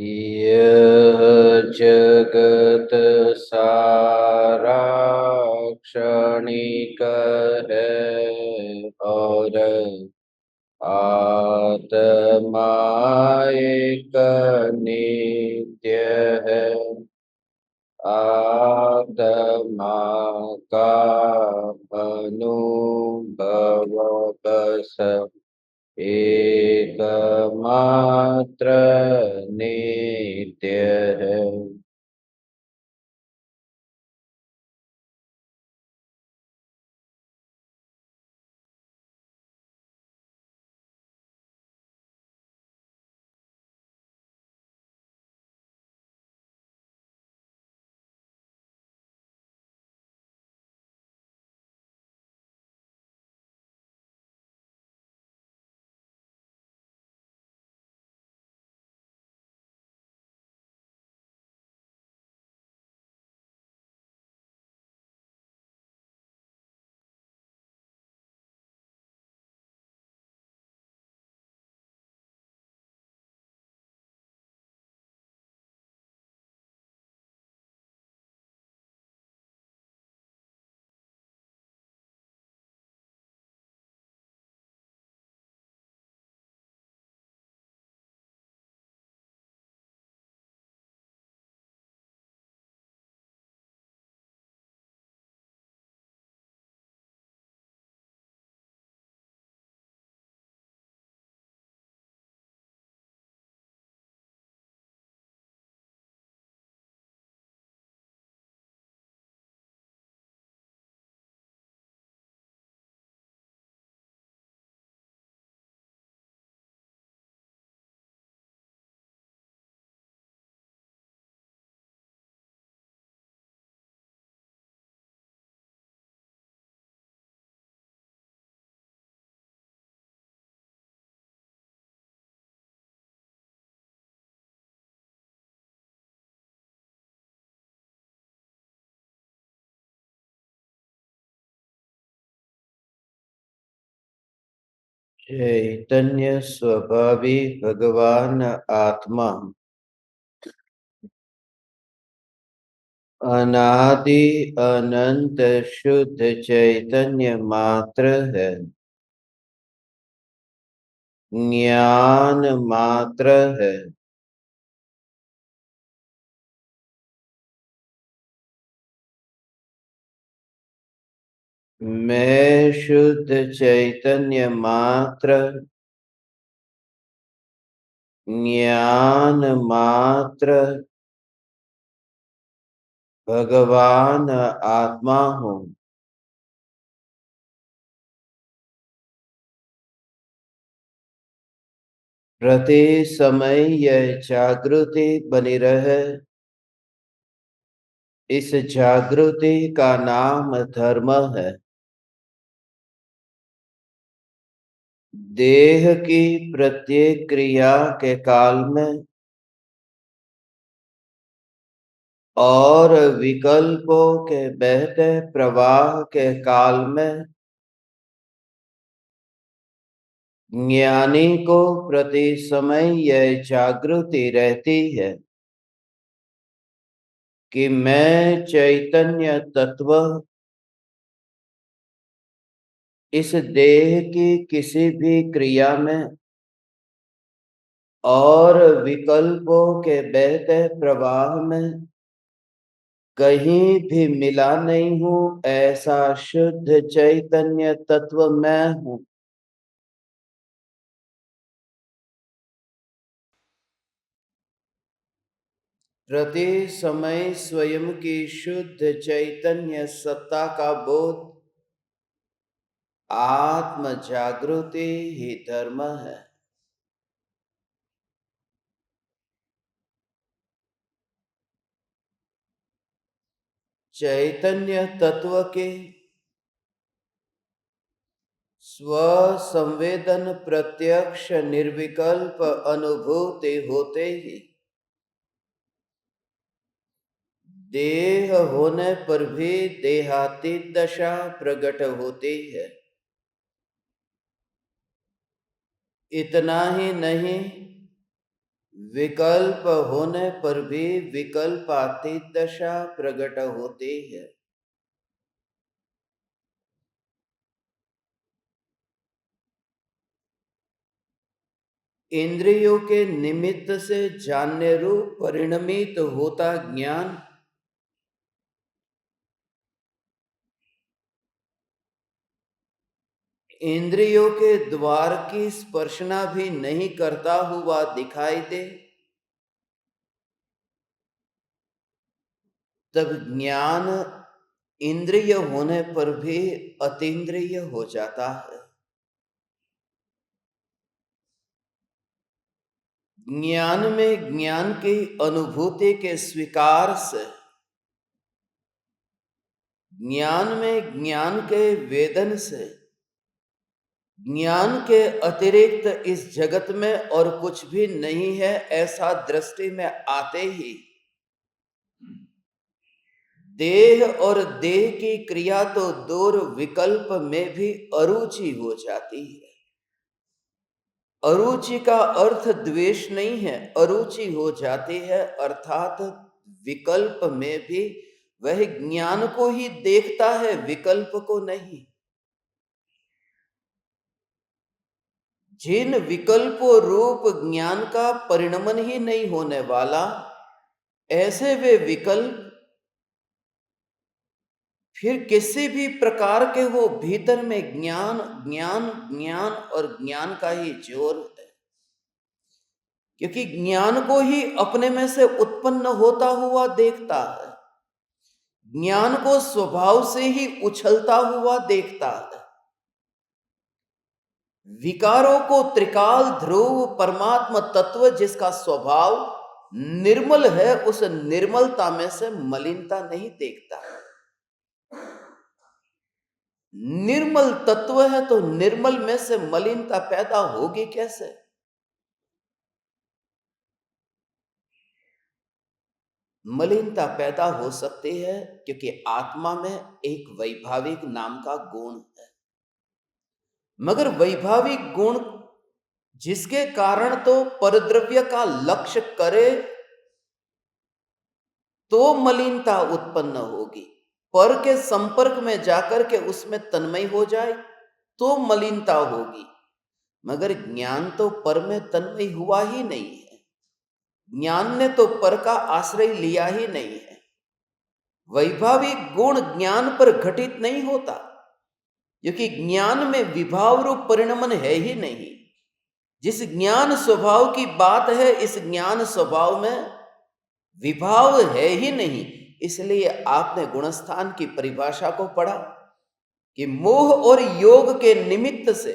यह जगत सारा क्षणिक है और आत्मा एक नित्य है। आत्मा का अनुभव बस एकमात्र नित्य है। चैतन्य स्वभावी भगवान आत्मा अनादि अनंत शुद्ध चैतन्य मात्र है। ज्ञान मात्र है। मैं शुद्ध चैतन्य मात्र ज्ञान मात्र भगवान आत्मा हूँ। प्रति समय यह जागृति बनी रहे। इस जागृति का नाम धर्म है। देह की प्रत्येक क्रिया के काल में और विकल्पों के बहते प्रवाह के काल में ज्ञानी को प्रति समय यह जागृति रहती है कि मैं चैतन्य तत्व इस देह की किसी भी क्रिया में और विकल्पों के बहते प्रवाह में कहीं भी मिला नहीं हूँ। ऐसा शुद्ध चैतन्य तत्व मैं हूँ। प्रति समय स्वयं की शुद्ध चैतन्य सत्ता का बोध आत्म जागृति ही धर्म है। चैतन्य तत्व के स्व संवेदन प्रत्यक्ष निर्विकल्प अनुभूति होते ही देह होने पर भी देहातीत दशा प्रकट होती है। इतना ही नहीं, विकल्प होने पर भी विकल्पातीत दशा प्रकट होती है। इंद्रियों के निमित्त से जानने रूप परिणमित होता ज्ञान इंद्रियों के द्वार की स्पर्शना भी नहीं करता हुआ दिखाई दे, तब ज्ञान इंद्रिय होने पर भी अतीन्द्रिय हो जाता है। ज्ञान में ज्ञान की अनुभूति के स्वीकार से, ज्ञान में ज्ञान के वेदन से, ज्ञान के अतिरिक्त इस जगत में और कुछ भी नहीं है ऐसा दृष्टि में आते ही देह और देह की क्रिया तो दूर, विकल्प में भी अरुचि हो जाती है। अरुचि का अर्थ द्वेष नहीं है, अरुचि हो जाती है अर्थात विकल्प में भी वह ज्ञान को ही देखता है, विकल्प को नहीं। जिन विकल्पों रूप ज्ञान का परिणमन ही नहीं होने वाला, ऐसे वे विकल्प फिर किसी भी प्रकार के हो, भीतर में ज्ञान ज्ञान ज्ञान और ज्ञान का ही जोर है, क्योंकि ज्ञान को ही अपने में से उत्पन्न होता हुआ देखता है, ज्ञान को स्वभाव से ही उछलता हुआ देखता है। विकारों को त्रिकाल ध्रुव परमात्मा तत्व जिसका स्वभाव निर्मल है, उस निर्मलता में से मलिनता नहीं देखता। निर्मल तत्व है तो निर्मल में से मलिनता पैदा होगी कैसे? मलिनता पैदा हो सकती है क्योंकि आत्मा में एक वैभाविक नाम का गुण है, मगर वैभाविक गुण जिसके कारण तो परद्रव्य का लक्ष्य करे तो मलिनता उत्पन्न होगी, पर के संपर्क में जाकर के उसमें तन्मय हो जाए तो मलिनता होगी। मगर ज्ञान तो पर में तन्मय हुआ ही नहीं है, ज्ञान ने तो पर का आश्रय लिया ही नहीं है। वैभाविक गुण ज्ञान पर घटित नहीं होता, क्योंकि ज्ञान में विभाव रूप परिणमन है ही नहीं। जिस ज्ञान स्वभाव की बात है, इस ज्ञान स्वभाव में विभाव है ही नहीं। इसलिए आपने गुणस्थान की परिभाषा को पढ़ा कि मोह और योग के निमित्त से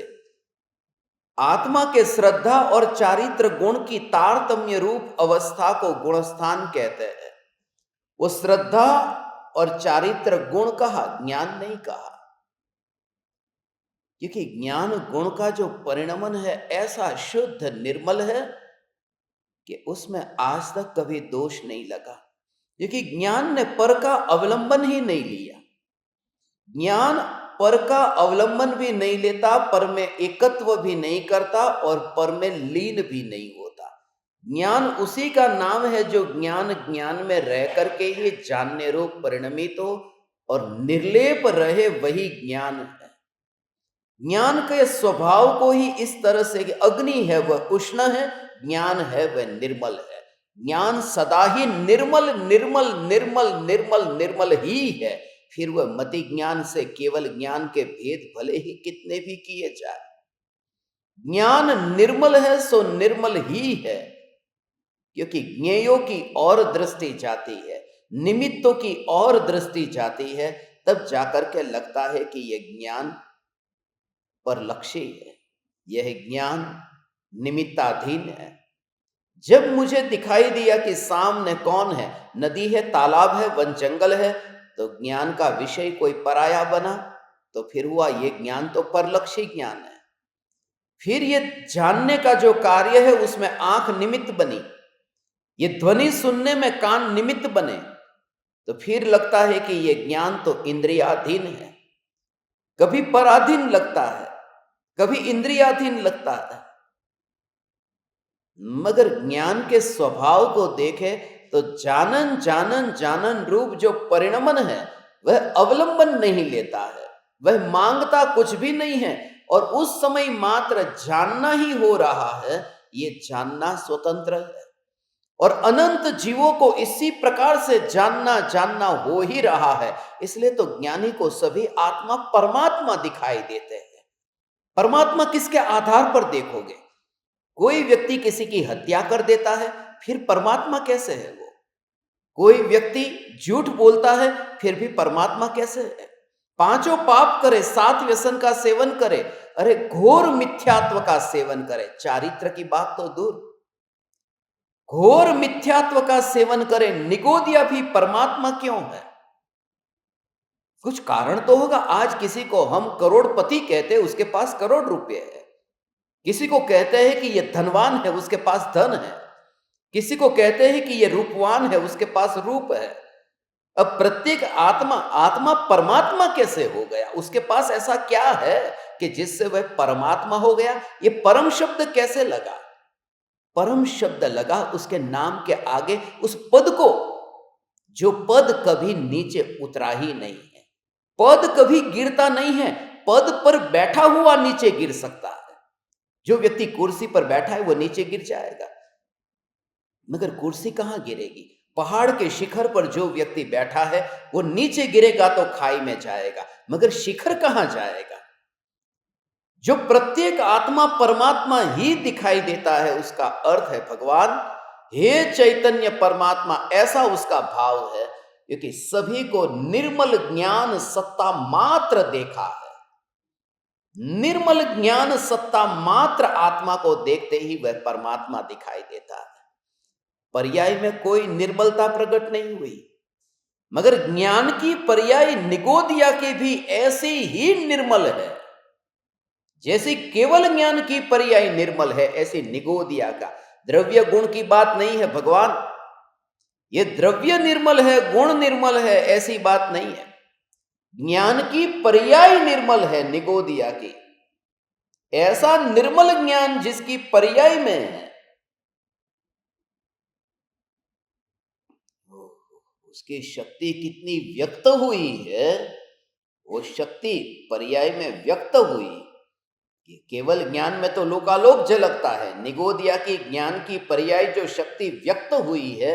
आत्मा के श्रद्धा और चारित्र गुण की तारतम्य रूप अवस्था को गुणस्थान कहते हैं। वो श्रद्धा और चारित्र गुण कहा, ज्ञान नहीं कहा, क्योंकि ज्ञान गुण का जो परिणमन है ऐसा शुद्ध निर्मल है कि उसमें आज तक कभी दोष नहीं लगा, क्योंकि ज्ञान ने पर का अवलंबन ही नहीं लिया। ज्ञान पर का अवलंबन भी नहीं लेता, पर में एकत्व भी नहीं करता और पर में लीन भी नहीं होता। ज्ञान उसी का नाम है जो ज्ञान ज्ञान में रह करके ही जानने रूप परिणमित हो और निर्लेप रहे, वही ज्ञान है। ज्ञान के स्वभाव को ही इस तरह से कि अग्नि है वह उष्ण है, ज्ञान है वह निर्मल है। ज्ञान सदा ही निर्मल निर्मल निर्मल निर्मल निर्मल ही है। फिर वह मति ज्ञान से केवल ज्ञान के भेद भले ही कितने भी किए जाए, ज्ञान निर्मल है सो निर्मल ही है, क्योंकि ज्ञेयों की और दृष्टि जाती है, निमित्तों की और दृष्टि जाती है, तब जाकर के लगता है कि यह ज्ञान पर लक्ष्य है, यह ज्ञान निमित्ताधीन है। जब मुझे दिखाई दिया कि सामने कौन है, नदी है, तालाब है, वन जंगल है, तो ज्ञान का विषय कोई पराया बना, तो फिर हुआ ये ज्ञान तो परलक्षी ज्ञान है। फिर ये जानने का जो कार्य है उसमें आंख निमित्त बनी, ये ध्वनि सुनने में कान निमित्त बने, तो फिर लगता है कि ये ज्ञान तो इंद्रियाधीन है। कभी पराधीन लगता है, कभी इंद्रियाधीन लगता है, मगर ज्ञान के स्वभाव को देखे तो जानन जानन जानन रूप जो परिणमन है वह अवलंबन नहीं लेता है, वह मांगता कुछ भी नहीं है, और उस समय मात्र जानना ही हो रहा है। ये जानना स्वतंत्र है और अनंत जीवों को इसी प्रकार से जानना जानना हो ही रहा है। इसलिए तो ज्ञानी को सभी आत्मा परमात्मा दिखाई देते हैं। परमात्मा किसके आधार पर देखोगे? कोई व्यक्ति किसी की हत्या कर देता है, फिर परमात्मा कैसे है वो? कोई व्यक्ति झूठ बोलता है, फिर भी परमात्मा कैसे है? पांचों पाप करे, 7 व्यसन का सेवन करे, अरे घोर मिथ्यात्व का सेवन करे, चारित्र की बात तो दूर, घोर मिथ्यात्व का सेवन करे, निगोदिया भी परमात्मा क्यों है? कुछ कारण तो होगा। आज किसी को हम करोड़पति कहते हैं, उसके पास करोड़ रुपए है। किसी को कहते हैं कि ये धनवान है, उसके पास धन है। किसी को कहते हैं कि ये रूपवान है, उसके पास रूप है। अब प्रत्येक आत्मा आत्मा परमात्मा कैसे हो गया? उसके पास ऐसा क्या है कि जिससे वह परमात्मा हो गया? ये परम शब्द कैसे लगा? परम शब्द लगा उसके नाम के आगे, उस पद को, जो पद कभी नीचे उतरा ही नहीं है, पद कभी गिरता नहीं है। पद पर बैठा हुआ नीचे गिर सकता है। जो व्यक्ति कुर्सी पर बैठा है वो नीचे गिर जाएगा, मगर कुर्सी कहां गिरेगी? पहाड़ के शिखर पर जो व्यक्ति बैठा है वो नीचे गिरेगा तो खाई में जाएगा, मगर शिखर कहां जाएगा? जो प्रत्येक आत्मा परमात्मा ही दिखाई देता है, उसका अर्थ है भगवान हे चैतन्य परमात्मा, ऐसा उसका भाव है, क्योंकि सभी को निर्मल ज्ञान सत्ता मात्र देखा है। निर्मल ज्ञान सत्ता मात्र आत्मा को देखते ही वह परमात्मा दिखाई देता है। पर्याय में कोई निर्मलता प्रकट नहीं हुई, मगर ज्ञान की पर्याय निगोदिया के भी ऐसी ही निर्मल है। जैसी केवल ज्ञान की पर्याय निर्मल है, ऐसी निगोदिया का द्रव्य गुण की बात नहीं है भगवान। ये द्रव्य निर्मल है, गुण निर्मल है, ऐसी बात नहीं है। ज्ञान की पर्याय निर्मल है निगोदिया की। ऐसा निर्मल ज्ञान जिसकी पर्याय में है, उसकी शक्ति कितनी व्यक्त हुई है। वो शक्ति पर्याय में व्यक्त हुई। केवल ज्ञान में तो लोकालोक झलकता है, निगोदिया की ज्ञान की पर्याय जो शक्ति व्यक्त हुई है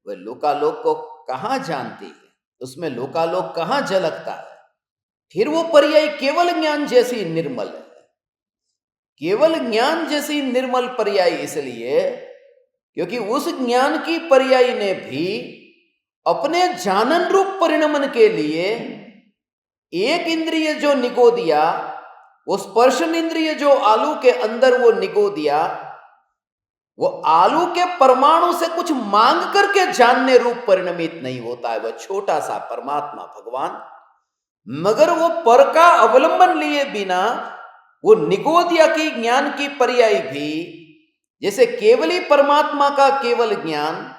वह लोकालोक को कहां जानती है, उसमें लोकालोक कहां झलकता है? फिर वो पर्याय केवल ज्ञान जैसी निर्मल है। केवल ज्ञान जैसी निर्मल पर्याय इसलिए क्योंकि उस ज्ञान की पर्याय ने भी अपने जानन रूप परिणमन के लिए एक इंद्रिय जो निगोदिया, वो स्पर्शन इंद्रिय जो आलू के अंदर वो निगोदिया, वो आलू के परमाणु से कुछ मांग करके जानने रूप परिणमित नहीं होता है। वह छोटा सा परमात्मा भगवान, मगर वो पर का अवलंबन लिए बिना वो निगोदिया की ज्ञान की पर्याय भी, जैसे केवली परमात्मा का केवल ज्ञान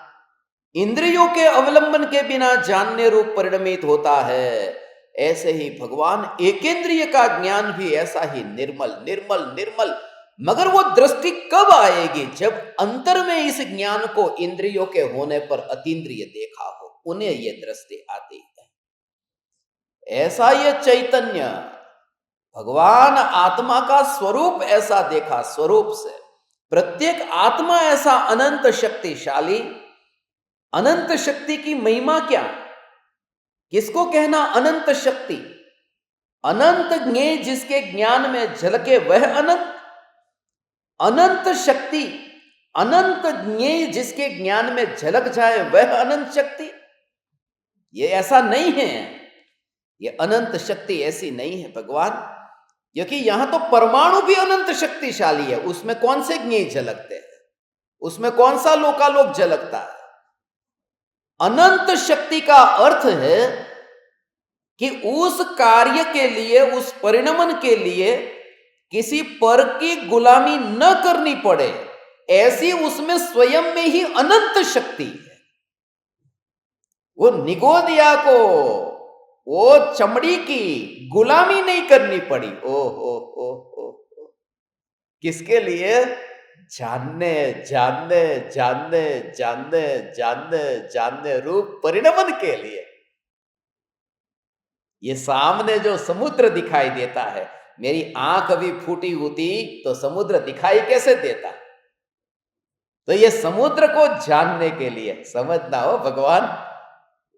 इंद्रियों के अवलंबन के बिना जानने रूप परिणमित होता है, ऐसे ही भगवान एकेंद्रिय का ज्ञान भी ऐसा ही निर्मल निर्मल निर्मल। मगर वो दृष्टि कब आएगी? जब अंतर में इस ज्ञान को इंद्रियों के होने पर अतीन्द्रिय देखा हो, उन्हें ये दृष्टि आती है। ऐसा ये चैतन्य भगवान आत्मा का स्वरूप ऐसा देखा, स्वरूप से प्रत्येक आत्मा ऐसा अनंत शक्तिशाली। अनंत शक्ति की महिमा क्या? किसको कहना अनंत शक्ति? अनंत ज्ञेय जिसके ज्ञान में झलके वह अनंत। अनंत शक्ति, अनंत ज्ञेय जिसके ज्ञान में झलक जाए वह अनंत शक्ति। ये ऐसा नहीं है, ये अनंत शक्ति ऐसी नहीं है भगवान, क्योंकि यहां तो परमाणु भी अनंत शक्तिशाली है। उसमें कौन से ज्ञेय झलकते हैं? उसमें कौन सा लोकालोक झलकता है? अनंत शक्ति का अर्थ है कि उस कार्य के लिए, उस परिणमन के लिए किसी पर की गुलामी न करनी पड़े, ऐसी उसमें स्वयं में ही अनंत शक्ति है। वो निगोदिया को वो चमड़ी की गुलामी नहीं करनी पड़ी। ओ किसके लिए? जानने जानने जानने जानने जानने जानने रूप परिणमन के लिए ये सामने जो समुद्र दिखाई देता है, मेरी आंख अभी फूटी होती तो समुद्र दिखाई कैसे देता? तो ये समुद्र को जानने के लिए समझना हो भगवान,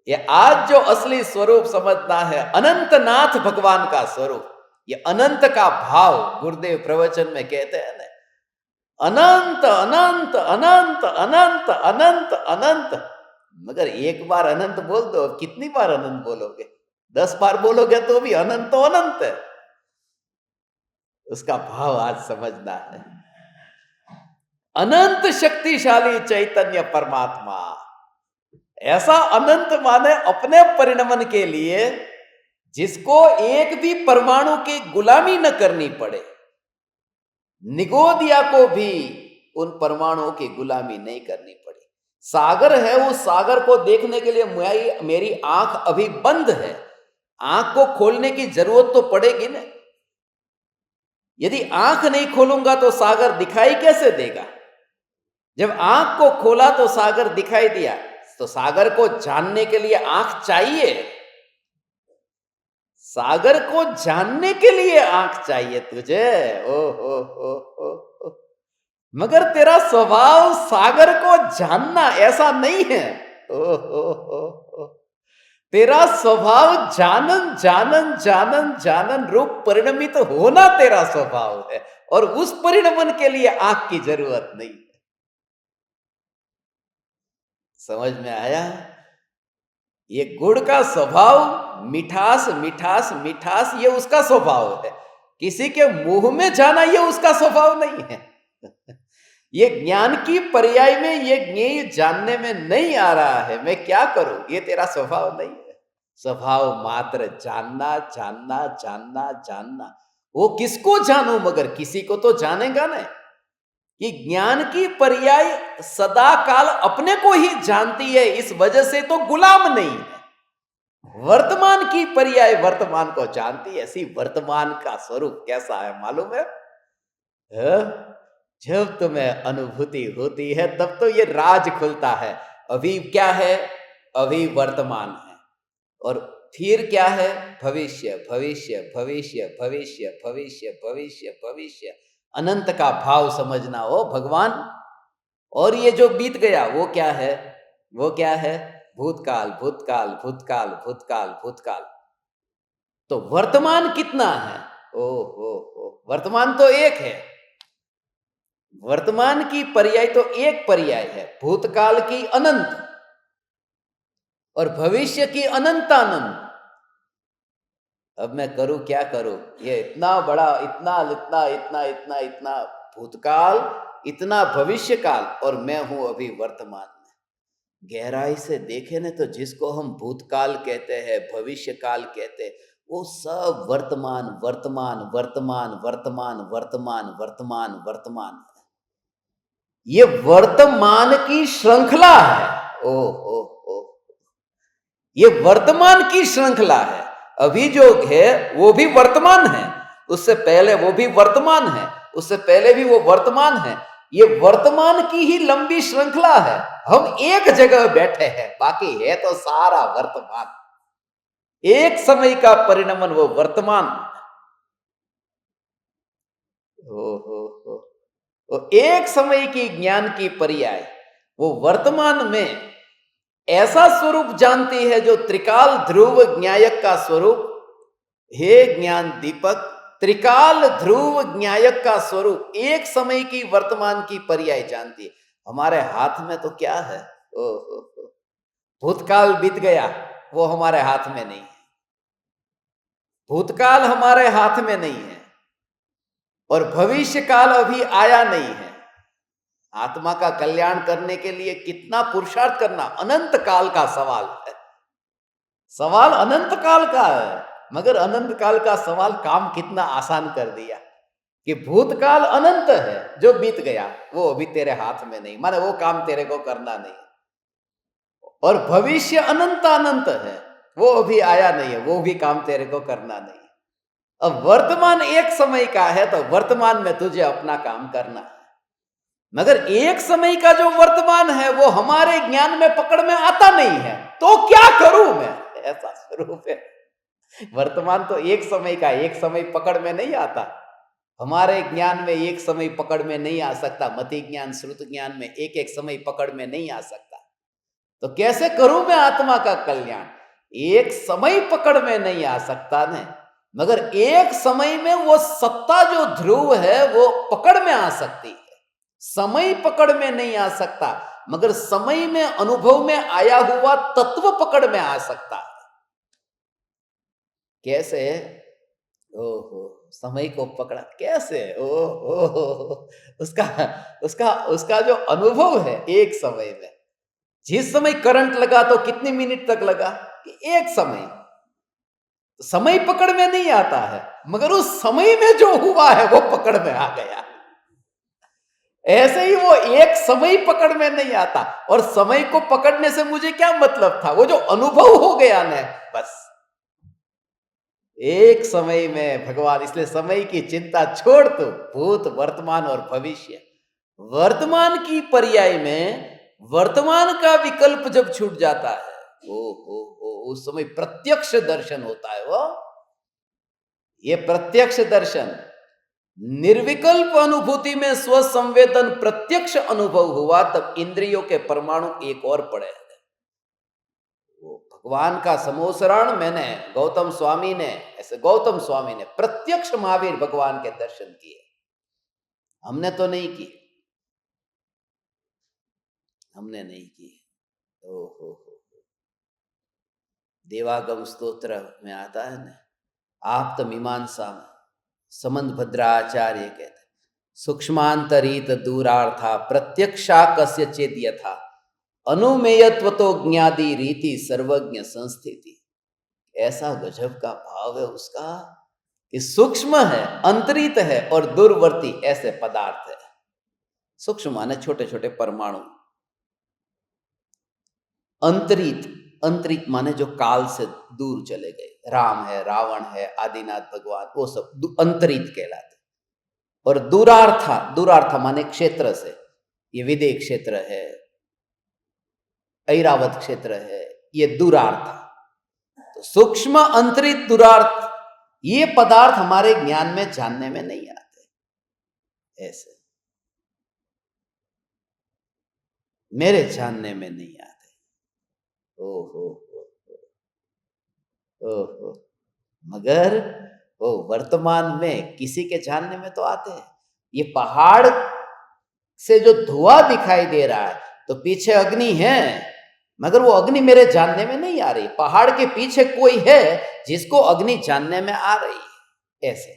ये आज जो असली स्वरूप समझना है, अनंतनाथ भगवान का स्वरूप, ये अनंत का भाव गुरुदेव प्रवचन में कहते हैं ना, अनंत अनंत अनंत अनंत अनंत अनंत। मगर एक बार अनंत बोल दो, कितनी बार अनंत बोलोगे? 10 बार बोलोगे तो भी अनंत तो अनंत है। उसका भाव आज समझना है। अनंत शक्तिशाली चैतन्य परमात्मा, ऐसा अनंत माने अपने परिणमन के लिए जिसको एक भी परमाणु की गुलामी न करनी पड़े। निगोदिया को भी उन परमाणुओं की गुलामी नहीं करनी पड़ी। सागर है, उस सागर को देखने के लिए मेरी आंख अभी बंद है, आंख को खोलने की जरूरत तो पड़ेगी ना। यदि आंख नहीं खोलूंगा तो सागर दिखाई कैसे देगा? जब आंख को खोला तो सागर दिखाई दिया, तो सागर को जानने के लिए आंख चाहिए। सागर को जानने के लिए आंख चाहिए तुझे। ओ हो। मगर तेरा स्वभाव सागर को जानना ऐसा नहीं है। ओ हो। तेरा स्वभाव जानन जानन जानन जानन रूप परिणमित होना तेरा स्वभाव है, और उस परिणमन के लिए आंख की जरूरत नहीं है। समझ में आया? ये गुड़ का स्वभाव मिठास मिठास मिठास, ये उसका स्वभाव है। किसी के मुंह में जाना ये उसका स्वभाव नहीं है। ये ज्ञान की पर्याय में ये ज्ञेय जानने में नहीं आ रहा है, मैं क्या करूं? ये तेरा स्वभाव नहीं है। स्वभाव मात्र जानना जानना जानना जानना। वो किसको जानू? मगर किसी को तो जानेगा ना। कि ज्ञान की पर्याय सदा काल अपने को ही जानती है, इस वजह से तो गुलाम नहीं है। वर्तमान की पर्याय वर्तमान को जानती है। ऐसी वर्तमान का स्वरूप कैसा है मालूम है? जब तुम्हें अनुभूति होती है तब तो ये राज खुलता है। अभी क्या है? अभी वर्तमान है, और फिर क्या है? भविष्य भविष्य भविष्य भविष्य भविष्य भविष्य भविष्य। अनंत का भाव समझना हो भगवान। और ये जो बीत गया वो क्या है? वो क्या है? भूतकाल भूतकाल भूतकाल भूतकाल भूतकाल। तो वर्तमान कितना है? ओ वर्तमान तो एक है। वर्तमान की पर्याय तो एक पर्याय है, भूतकाल की अनंत और भविष्य की अनंतानंत। अब मैं करूं क्या करूं? ये इतना बड़ा, इतना इतना इतना इतना इतना भूतकाल, इतना भविष्य काल, और मैं हूं अभी वर्तमान में। गहराई से देखे ना तो जिसको हम भूतकाल कहते हैं, भविष्य काल कहते हैं, वो सब वर्तमान वर्तमान वर्तमान वर्तमान वर्तमान वर्तमान वर्तमान है। ये वर्तमान की श्रृंखला है। ओ ये वर्तमान की श्रृंखला है। अभी जो है वो भी वर्तमान है, उससे पहले वो भी वर्तमान है, उससे पहले भी वो वर्तमान है। ये वर्तमान की ही लंबी श्रृंखला है। हम एक जगह बैठे हैं, बाकी है तो सारा वर्तमान। एक समय का परिणमन वो वर्तमान। हो एक समय की ज्ञान की पर्याय वो वर्तमान में ऐसा स्वरूप जानती है जो त्रिकाल ध्रुव न्यायक का स्वरूप। हे ज्ञान दीपक, त्रिकाल ध्रुव न्यायक का स्वरूप एक समय की वर्तमान की पर्याय जानती है। हमारे हाथ में तो क्या है? भूतकाल बीत गया, वो हमारे हाथ में नहीं है। भूतकाल हमारे हाथ में नहीं है, और भविष्य काल अभी आया नहीं है। आत्मा का कल्याण करने के लिए कितना पुरुषार्थ करना अनंत काल का सवाल है। सवाल अनंत काल का है, मगर अनंत काल का सवाल काम कितना आसान कर दिया कि भूतकाल अनंत है, जो बीत गया वो अभी तेरे हाथ में नहीं, माने वो काम तेरे को करना नहीं। और भविष्य अनंत अनंत है, वो अभी आया नहीं है, वो भी काम तेरे को करना नहीं। अब वर्तमान एक समय का है, तो वर्तमान में तुझे अपना काम करना है। मगर एक समय का जो वर्तमान है वो हमारे ज्ञान में पकड़ में आता नहीं है, तो क्या करूं मैं? ऐसा स्वरूप है। वर्तमान तो एक समय का, एक समय पकड़ में नहीं आता। हमारे ज्ञान में एक समय पकड़ में नहीं आ सकता, मति ज्ञान श्रुत ज्ञान में एक एक समय पकड़ में नहीं आ सकता। तो कैसे करूं मैं आत्मा का कल्याण? एक समय पकड़ में नहीं आ सकता ने, मगर एक समय में वो सत्ता जो ध्रुव है वो पकड़ में आ सकती है। समय पकड़ में नहीं आ सकता, मगर समय में अनुभव में आया हुआ तत्व पकड़ में आ सकता है। कैसे? ओहो, समय को पकड़ा कैसे? ओहो, उसका उसका उसका जो अनुभव है एक समय में, जिस समय करंट लगा तो कितनी मिनट तक लगा कि एक समय, समय पकड़ में नहीं आता है, मगर उस समय में जो हुआ है वो पकड़ में आ गया। ऐसे ही वो एक समय पकड़ में नहीं आता, और समय को पकड़ने से मुझे क्या मतलब था? वो जो अनुभव हो गया ना, बस एक समय में भगवान। इसलिए समय की चिंता छोड़, तो भूत वर्तमान और भविष्य, वर्तमान की पर्याय में वर्तमान का विकल्प जब छूट जाता है, ओ उस समय प्रत्यक्ष दर्शन होता है। वो ये प्रत्यक्ष दर्शन, निर्विकल्प अनुभूति में स्व संवेदन प्रत्यक्ष अनुभव हुआ, तब इंद्रियों के परमाणु एक और पड़े। वो भगवान का समोसरण मैंने, गौतम स्वामी ने, ऐसे गौतम स्वामी ने प्रत्यक्ष महावीर भगवान के दर्शन किए, हमने तो नहीं किए, हमने नहीं किए। ओहो, देवागम स्तोत्र में आता है ना, आप्त मीमांसा में समंत भद्राचार्य कहते, सूक्ष्मांतरित दूरार्था प्रत्यक्षा कस्य चेद यथा अनुमेयत्व तो ज्ञादि रीति सर्वज्ञ संस्थिति। ऐसा गजब का भाव है उसका कि सूक्ष्म है, अंतरित है और दूरवर्ती ऐसे पदार्थ है। सूक्ष्म माने छोटे छोटे परमाणु, अंतरित, अंतरित माने जो काल से दूर चले गए, राम है, रावण है, आदिनाथ भगवान, वो सब अंतरित कहलाते। और दूरार्था, दूरार्था माने क्षेत्र से, ये विदेह क्षेत्र है, ऐरावत क्षेत्र है, ये दूरार्थ। तो सूक्ष्म, अंतरित, दूरार्थ, ये पदार्थ हमारे ज्ञान में जानने में नहीं आते, ऐसे मेरे जानने में नहीं आते। ओहो, ओहो, मगर वो वर्तमान में किसी के जानने में तो आते हैं। ये पहाड़ से जो धुआं दिखाई दे रहा है, तो पीछे अग्नि है, मगर वो अग्नि मेरे जानने में नहीं आ रही। पहाड़ के पीछे कोई है जिसको अग्नि जानने में आ रही है, ऐसे।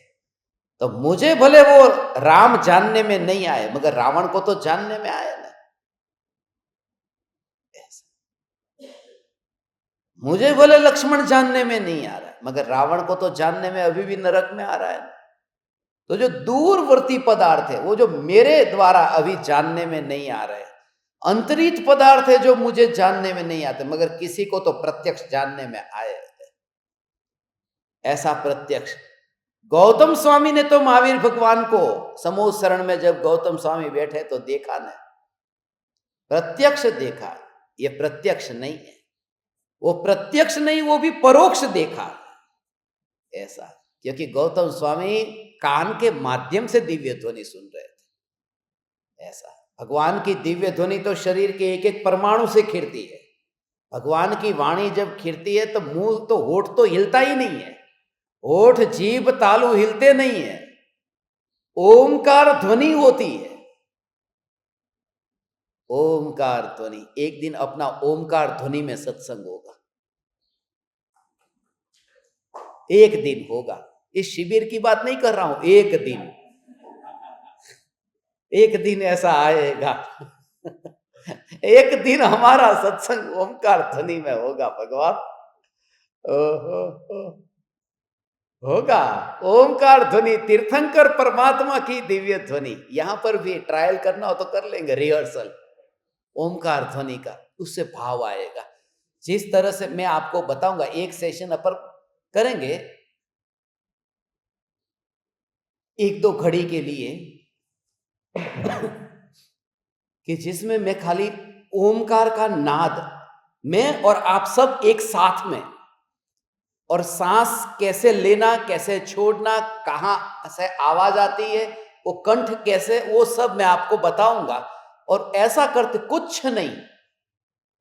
तो मुझे भले वो राम जानने में नहीं आए, मगर रावण को तो जानने में आए ना, ऐसे। मुझे भले लक्ष्मण जानने में नहीं आ रहा है, मगर रावण को तो जानने में अभी भी नरक में आ रहा है। तो जो दूरवर्ती पदार्थ है, वो जो मेरे द्वारा अभी जानने में नहीं आ रहे, अंतरित पदार्थ है जो मुझे जानने में नहीं आते, मगर किसी को तो प्रत्यक्ष जानने में आए। ऐसा प्रत्यक्ष गौतम स्वामी ने तो महावीर भगवान को समूह शरण में जब गौतम स्वामी बैठे तो देखा ना, प्रत्यक्ष देखा। ये प्रत्यक्ष नहीं है, वो प्रत्यक्ष नहीं, वो भी परोक्ष देखा, ऐसा। क्योंकि गौतम स्वामी कान के माध्यम से दिव्य ध्वनि सुन रहे थे, ऐसा। भगवान की दिव्य ध्वनि तो शरीर के एक एक परमाणु से खिरती है। भगवान की वाणी जब खिरती है तो मुंह तो, होठ तो हिलता ही नहीं है, होठ, जीभ, तालू हिलते नहीं है, ओमकार ध्वनि होती है। ओमकार ध्वनि, एक दिन अपना ओमकार ध्वनि में सत्संग होगा, एक दिन होगा। इस शिविर की बात नहीं कर रहा हूं, एक दिन, एक दिन ऐसा आएगा। एक दिन हमारा सत्संग ओमकार ध्वनि में होगा भगवान। ओहो, होगा ओमकार ध्वनि, तीर्थंकर परमात्मा की दिव्य ध्वनि। यहां पर भी ट्रायल करना हो तो कर लेंगे रिहर्सल ओमकार ध्वनि का, उससे भाव आएगा। जिस तरह से मैं आपको बताऊंगा, एक सेशन अपन करेंगे एक दो घड़ी के लिए, कि जिसमें मैं खाली ओमकार का नाद, मैं और आप सब एक साथ में, और सांस कैसे लेना, कैसे छोड़ना, कहाँ से आवाज आती है, वो कंठ कैसे, वो सब मैं आपको बताऊंगा। और ऐसा करते कुछ नहीं,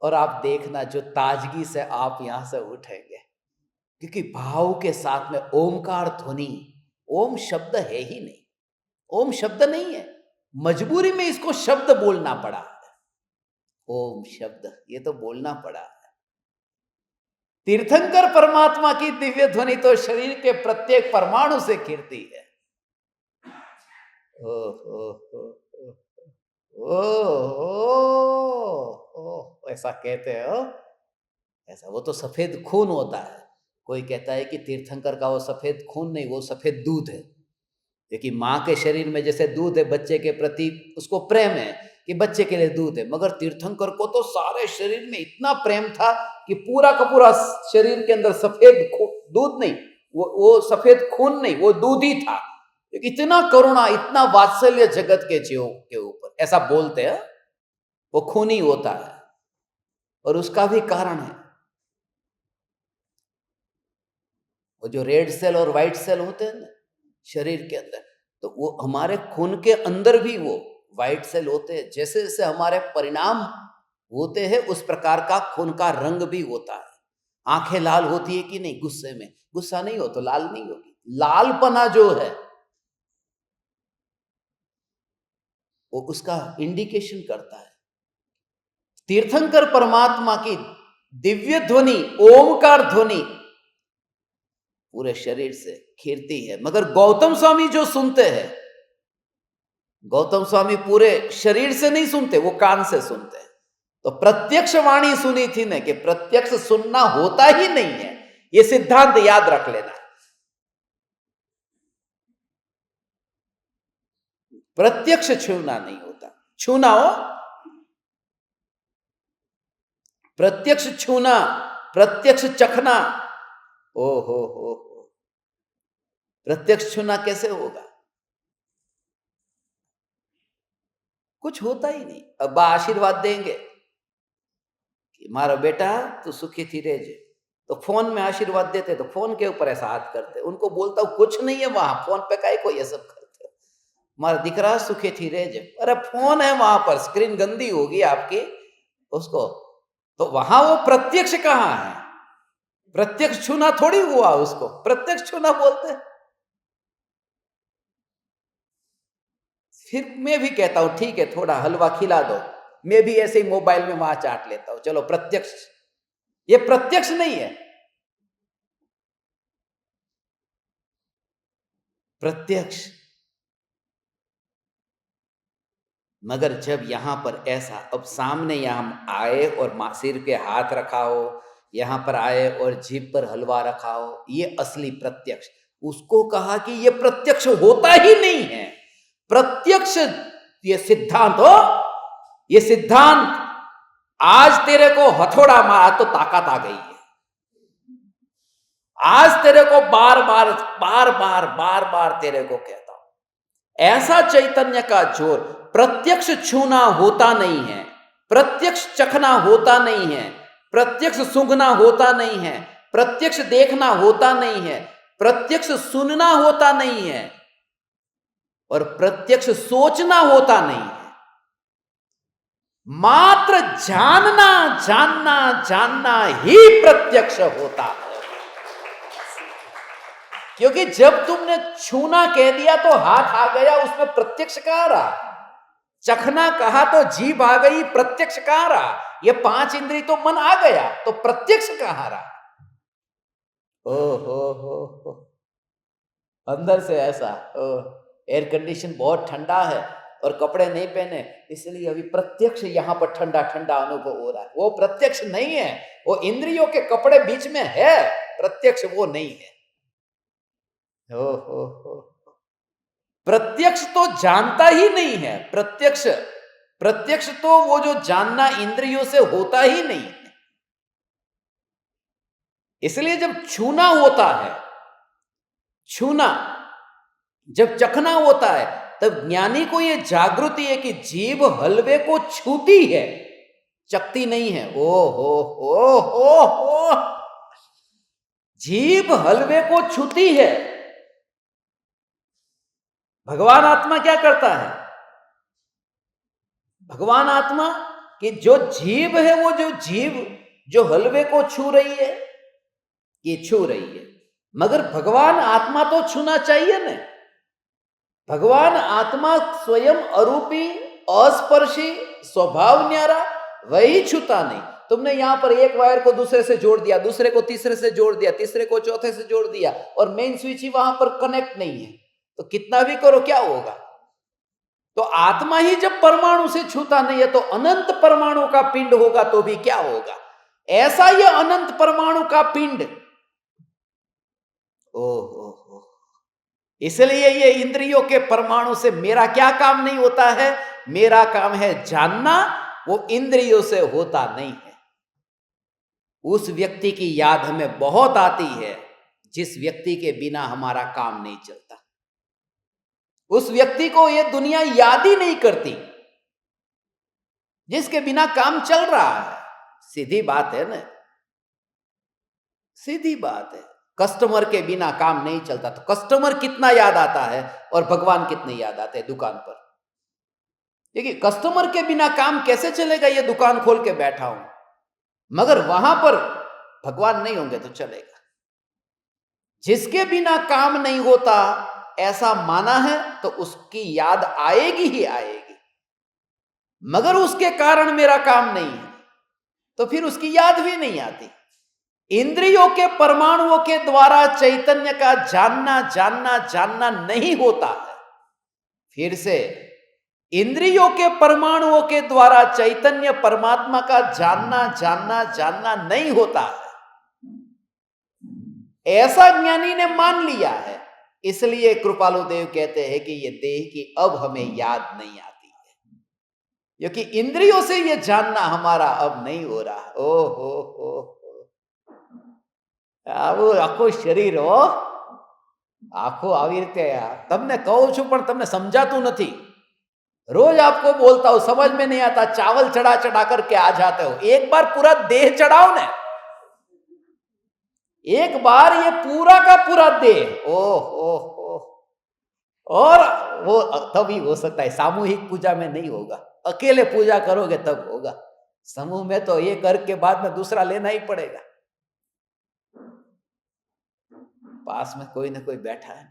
और आप देखना जो ताजगी से आप यहां से उठेंगे, क्योंकि भाव के साथ में ओमकार ध्वनि, ओम शब्द है ही नहीं, ओम शब्द नहीं है, मजबूरी में इसको शब्द बोलना पड़ा। ओम शब्द ये तो बोलना पड़ा। तीर्थंकर परमात्मा की दिव्य ध्वनि तो शरीर के प्रत्येक परमाणु से खिरती है। ओ, ओ, ओ, ओ, ओ, ऐसा कहते हो, ऐसा वो तो सफेद खून होता है। कोई कहता है कि तीर्थंकर का वो सफेद खून नहीं, वो सफेद दूध है। क्योंकि माँ के शरीर में जैसे दूध है बच्चे के प्रति, उसको प्रेम है कि बच्चे के लिए दूध है, मगर तीर्थंकर को तो सारे शरीर में इतना प्रेम था कि पूरा का पूरा शरीर के अंदर सफेद दूध नहीं, वो सफेद खून नहीं, वो दूध ही था। इतना करुणा, इतना वात्सल्य जगत के जीवों के ऊपर, ऐसा बोलते हैं, वो खून ही होता है। और उसका भी कारण है, वो जो रेड सेल और व्हाइट सेल होते हैं ना शरीर के अंदर, तो वो हमारे खून के अंदर भी वो व्हाइट सेल होते हैं। जैसे जैसे हमारे परिणाम होते हैं उस प्रकार का खून का रंग भी होता है। आंखें लाल होती है कि नहीं गुस्से में? गुस्सा नहीं हो तो लाल नहीं होगी। लालपना जो है वो उसका इंडिकेशन करता है। तीर्थंकर परमात्मा की दिव्य ध्वनि, ओमकार ध्वनि पूरे शरीर से खीरती है। मगर गौतम स्वामी जो सुनते हैं, गौतम स्वामी पूरे शरीर से नहीं सुनते, वो कान से सुनते हैं। तो प्रत्यक्ष वाणी सुनी थी ने कि प्रत्यक्ष सुनना होता ही नहीं है, ये सिद्धांत याद रख लेना। प्रत्यक्ष छूना नहीं होता, छूना हो, प्रत्यक्ष छूना, प्रत्यक्ष चखना, ओ हो, प्रत्यक्ष छूना कैसे होगा? कुछ होता ही नहीं। अब आशीर्वाद देंगे कि मारो बेटा तू सुखी थी रह जे, तो फोन में आशीर्वाद देते, तो फोन के ऊपर ऐसा हाथ करते। उनको बोलता हूं कुछ नहीं है वहां, फोन पे काहे को ये सब करते हो, मारा दिखरा सुखी थी रह जे। अरे फोन है वहां पर, स्क्रीन गंदी होगी आपकी उसको, तो वहां वो प्रत्यक्ष कहां है? प्रत्यक्ष छूना थोड़ी हुआ उसको, प्रत्यक्ष छूना बोलते। फिर मैं भी कहता हूं ठीक है थोड़ा हलवा खिला दो, मैं भी ऐसे ही मोबाइल में वहां चाट लेता हूं, चलो प्रत्यक्ष। ये प्रत्यक्ष नहीं है। प्रत्यक्ष, मगर जब यहां पर ऐसा, अब सामने यहां आए और सिर के हाथ रखा हो, यहां पर आए और जीभ पर हलवा रखा हो, ये असली प्रत्यक्ष। उसको कहा कि ये प्रत्यक्ष होता ही नहीं है। प्रत्यक्ष ये सिद्धांत हो, ये सिद्धांत आज तेरे को हथौड़ा मारा तो ताकत आ गई है। आज तेरे को बार बार बार बार बार बार तेरे को कहता हूं, ऐसा चैतन्य का जोर। प्रत्यक्ष छूना होता नहीं है, प्रत्यक्ष चखना होता नहीं है, प्रत्यक्ष सूंघना होता नहीं है, प्रत्यक्ष देखना होता नहीं है, प्रत्यक्ष सुनना होता नहीं है, और प्रत्यक्ष सोचना होता नहीं है। मात्र जानना जानना जानना ही प्रत्यक्ष होता है। क्योंकि जब तुमने छूना कह दिया तो हाथ आ गया, उसमें प्रत्यक्ष कहां रहा? चखना कहा तो जीभ आ गई, प्रत्यक्ष कहां रहा? ये 5 इंद्रिय तो मन आ गया, तो प्रत्यक्ष कहां रहा? ओ हो, अंदर से ऐसा एयर कंडीशन बहुत ठंडा है और कपड़े नहीं पहने, इसलिए अभी प्रत्यक्ष यहां पर ठंडा ठंडा अनुभव हो रहा है। वो प्रत्यक्ष नहीं है, वो इंद्रियों के कपड़े बीच में है, प्रत्यक्ष वो नहीं है। हो, प्रत्यक्ष तो जानता ही नहीं है। प्रत्यक्ष, प्रत्यक्ष तो वो जो जानना इंद्रियों से होता ही नहीं है। इसलिए जब छूना होता है, छूना, जब चखना होता है, तब ज्ञानी को यह जागृति है कि जीभ हलवे को छूती है, चकती नहीं है। ओ हो, जीभ हलवे को छूती है। भगवान आत्मा क्या करता है? भगवान आत्मा कि जो जीभ है, वो जो जीभ जो हलवे को छू रही है, ये छू रही है, मगर भगवान आत्मा तो छूना चाहिए ना। भगवान आत्मा स्वयं अरूपी, अस्पर्शी, स्वभाव न्यारा, वही छूता नहीं। तुमने यहां पर एक वायर को दूसरे से जोड़ दिया, दूसरे को तीसरे से जोड़ दिया, तीसरे को चौथे से जोड़ दिया, और मेन स्विच ही वहां पर कनेक्ट नहीं है, तो कितना भी करो क्या होगा? तो आत्मा ही जब परमाणु से छूता नहीं है, तो अनंत परमाणु का पिंड होगा तो भी क्या होगा? ऐसा ये अनंत परमाणु का पिंड। ओहो, इसलिए ये इंद्रियों के परमाणु से मेरा क्या काम नहीं होता है? मेरा काम है जानना, वो इंद्रियों से होता नहीं है। उस व्यक्ति की याद हमें बहुत आती है जिस व्यक्ति के बिना हमारा काम नहीं चलता। उस व्यक्ति को ये दुनिया याद ही नहीं करती जिसके बिना काम चल रहा है। सीधी बात है ना, सीधी बात है। कस्टमर के बिना काम नहीं चलता, तो कस्टमर कितना याद आता है और भगवान कितने याद आते हैं दुकान पर। देखिए, कस्टमर के बिना काम कैसे चलेगा? ये दुकान खोल के बैठा हूं, मगर वहां पर भगवान नहीं होंगे तो चलेगा। जिसके बिना काम नहीं होता ऐसा माना है, तो उसकी याद आएगी ही आएगी, मगर उसके कारण मेरा काम नहीं है तो फिर उसकी याद भी नहीं आती। इंद्रियों के परमाणुओं के द्वारा चैतन्य का जानना जानना जानना नहीं होता है। फिर से, इंद्रियों के परमाणुओं के द्वारा चैतन्य परमात्मा का जानना जानना जानना नहीं होता है, ऐसा ज्ञानी ने मान लिया है। इसलिए कृपालु देव कहते हैं कि ये देह की अब हमें याद नहीं आती है, क्योंकि इंद्रियों से ये जानना हमारा अब नहीं हो रहा। ओ हो, આવું આખું શરીર હો, આખું આવી રીતે તમને કહું છું પણ તમને સમજાતું નથી। रोज आपको बोलता हूं, समझ में नहीं आता, चावल चढ़ा चढ़ा करके आ जाते हो। एक बार पूरा देह चढ़ाओ ना, एक बार ये पूरा का पूरा देह। ओ और वो तभी हो सकता है, सामूहिक पूजा में नहीं होगा, अकेले पूजा करोगे तब होगा। समूह में तो ये कर के बाद में दूसरा लेना ही पड़ेगा। पास में कोई ना कोई बैठा है,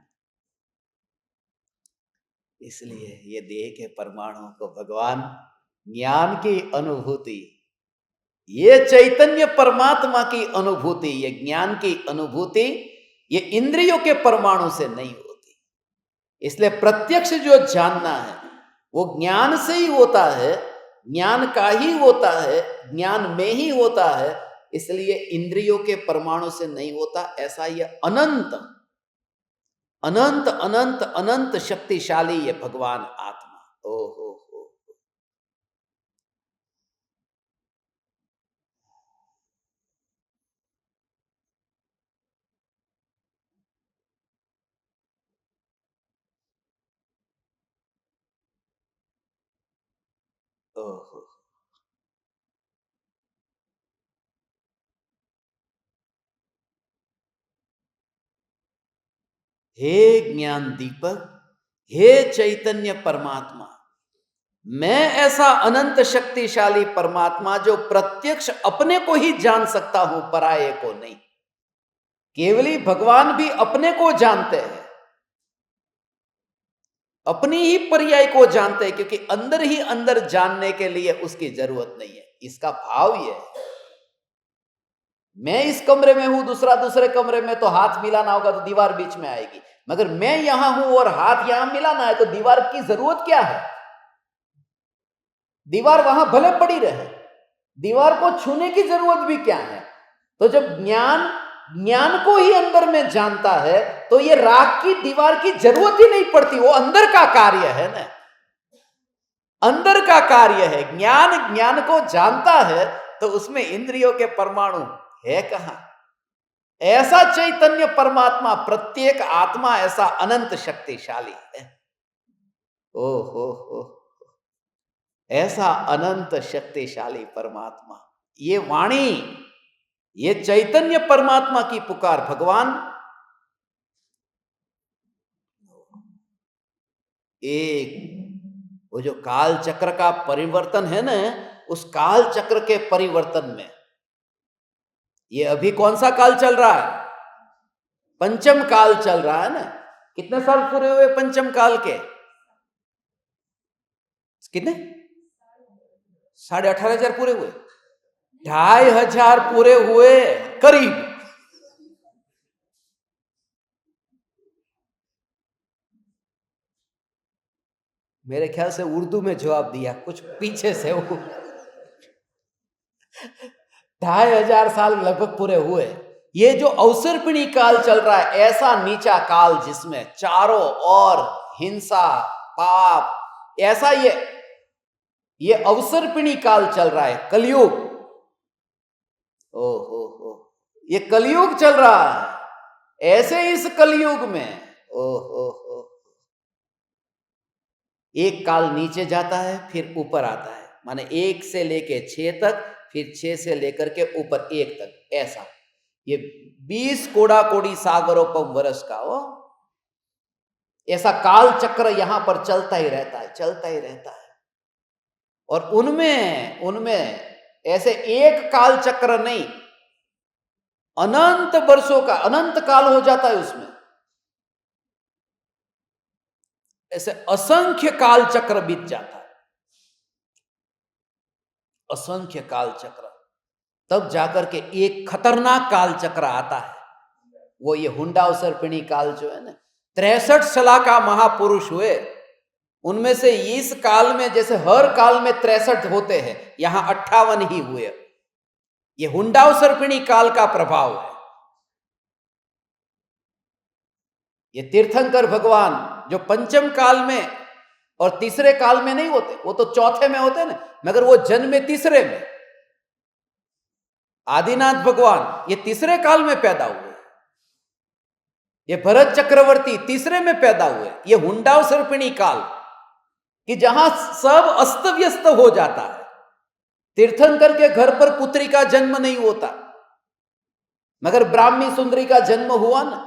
इसलिए ये देह के परमाणुओं को भगवान ज्ञान की अनुभूति, ये चैतन्य परमात्मा की अनुभूति, ये ज्ञान की अनुभूति, ये इंद्रियों के परमाणु से नहीं होती। इसलिए प्रत्यक्ष जो जानना है वो ज्ञान से ही होता है, ज्ञान का ही होता है, ज्ञान में ही होता है। इसलिए इंद्रियों के परमाणु से नहीं होता। ऐसा ये अनंत अनंत अनंत अनंत शक्तिशाली ये भगवान आत्मा। ओ हो। ओहो, हे ज्ञान दीपक, हे चैतन्य परमात्मा, मैं ऐसा अनंत शक्तिशाली परमात्मा जो प्रत्यक्ष अपने को ही जान सकता हूं, पराये को नहीं। केवली भगवान भी अपने को जानते हैं, अपनी ही पर्याय को जानते हैं, क्योंकि अंदर ही अंदर जानने के लिए उसकी जरूरत नहीं है। इसका भाव यह है, मैं इस कमरे में हूं, दूसरा दूसरे कमरे में, तो हाथ मिलाना होगा तो दीवार बीच में आएगी। मगर मैं यहां हूं और हाथ यहां मिलाना है, तो दीवार की जरूरत क्या है? दीवार वहां भले पड़ी रहे, दीवार को छूने की जरूरत भी क्या है? तो जब ज्ञान को ही अंदर में जानता है, तो ये राख की दीवार की जरूरत ही नहीं पड़ती। वो अंदर का कार्य है ना, अंदर का कार्य है। ज्ञान को जानता है, तो उसमें इंद्रियों के परमाणु है कहां? ऐसा चैतन्य परमात्मा, प्रत्येक आत्मा ऐसा अनंत शक्तिशाली है। ओ हो, ऐसा अनंत शक्तिशाली परमात्मा, ये वाणी, ये चैतन्य परमात्मा की पुकार। भगवान एक, वो जो काल चक्र का परिवर्तन है ना, उस काल चक्र के परिवर्तन में, ये अभी कौन सा काल चल रहा है? पंचम काल चल रहा है ना। कितने साल पूरे हुए पंचम काल के? कितने? 18,500 पूरे हुए, 2,500 पूरे हुए करीब। मेरे ख्याल से उर्दू में जवाब दिया कुछ पीछे से, वो 2,500 साल लगभग पूरे हुए। ये जो अवसर्पिणी काल चल रहा है, ऐसा नीचा काल जिसमें चारों ओर हिंसा, पाप, ऐसा ये अवसर्पिणी काल चल रहा है, कलयुग। ओ हो, ये कलयुग चल रहा है। ऐसे इस कलयुग में ओ हो, एक काल नीचे जाता है फिर ऊपर आता है, माने 1 से लेके 6 तक, फिर 6 से लेकर के ऊपर 1 तक, ऐसा ये 20 कोड़ा कोड़ी सागरोपम वर्ष का वो ऐसा काल चक्र यहां पर चलता ही रहता है, चलता ही रहता है। और उनमें उनमें ऐसे एक काल चक्र नहीं, अनंत वर्षों का अनंत काल हो जाता है उसमें। ऐसे असंख्य काल चक्र बीत जाता है, असंख्य काल चक्र। तब जाकर के एक खतरनाक काल चक्र आता है, वो ये हुंडावसर्पिणी काल जो है ना। 63 सला का महापुरुष हुए, उनमें से इस काल में, जैसे हर काल में 63 होते हैं, यहां 58 ही हुए। ये हुंडावसर्पिणी काल का प्रभाव है। ये तीर्थंकर भगवान जो पंचम काल में और तीसरे काल में नहीं होते, वो तो चौथे में होते ना, मगर वो जन्मे तीसरे में। आदिनाथ भगवान ये तीसरे काल में पैदा हुए, ये भरत चक्रवर्ती तीसरे में पैदा हुए। ये हुंडावसर्पिणी काल कि जहां सब अस्त व्यस्त हो जाता है। तीर्थंकर के घर पर पुत्री का जन्म नहीं होता, मगर ब्राह्मी सुंदरी का जन्म हुआ ना।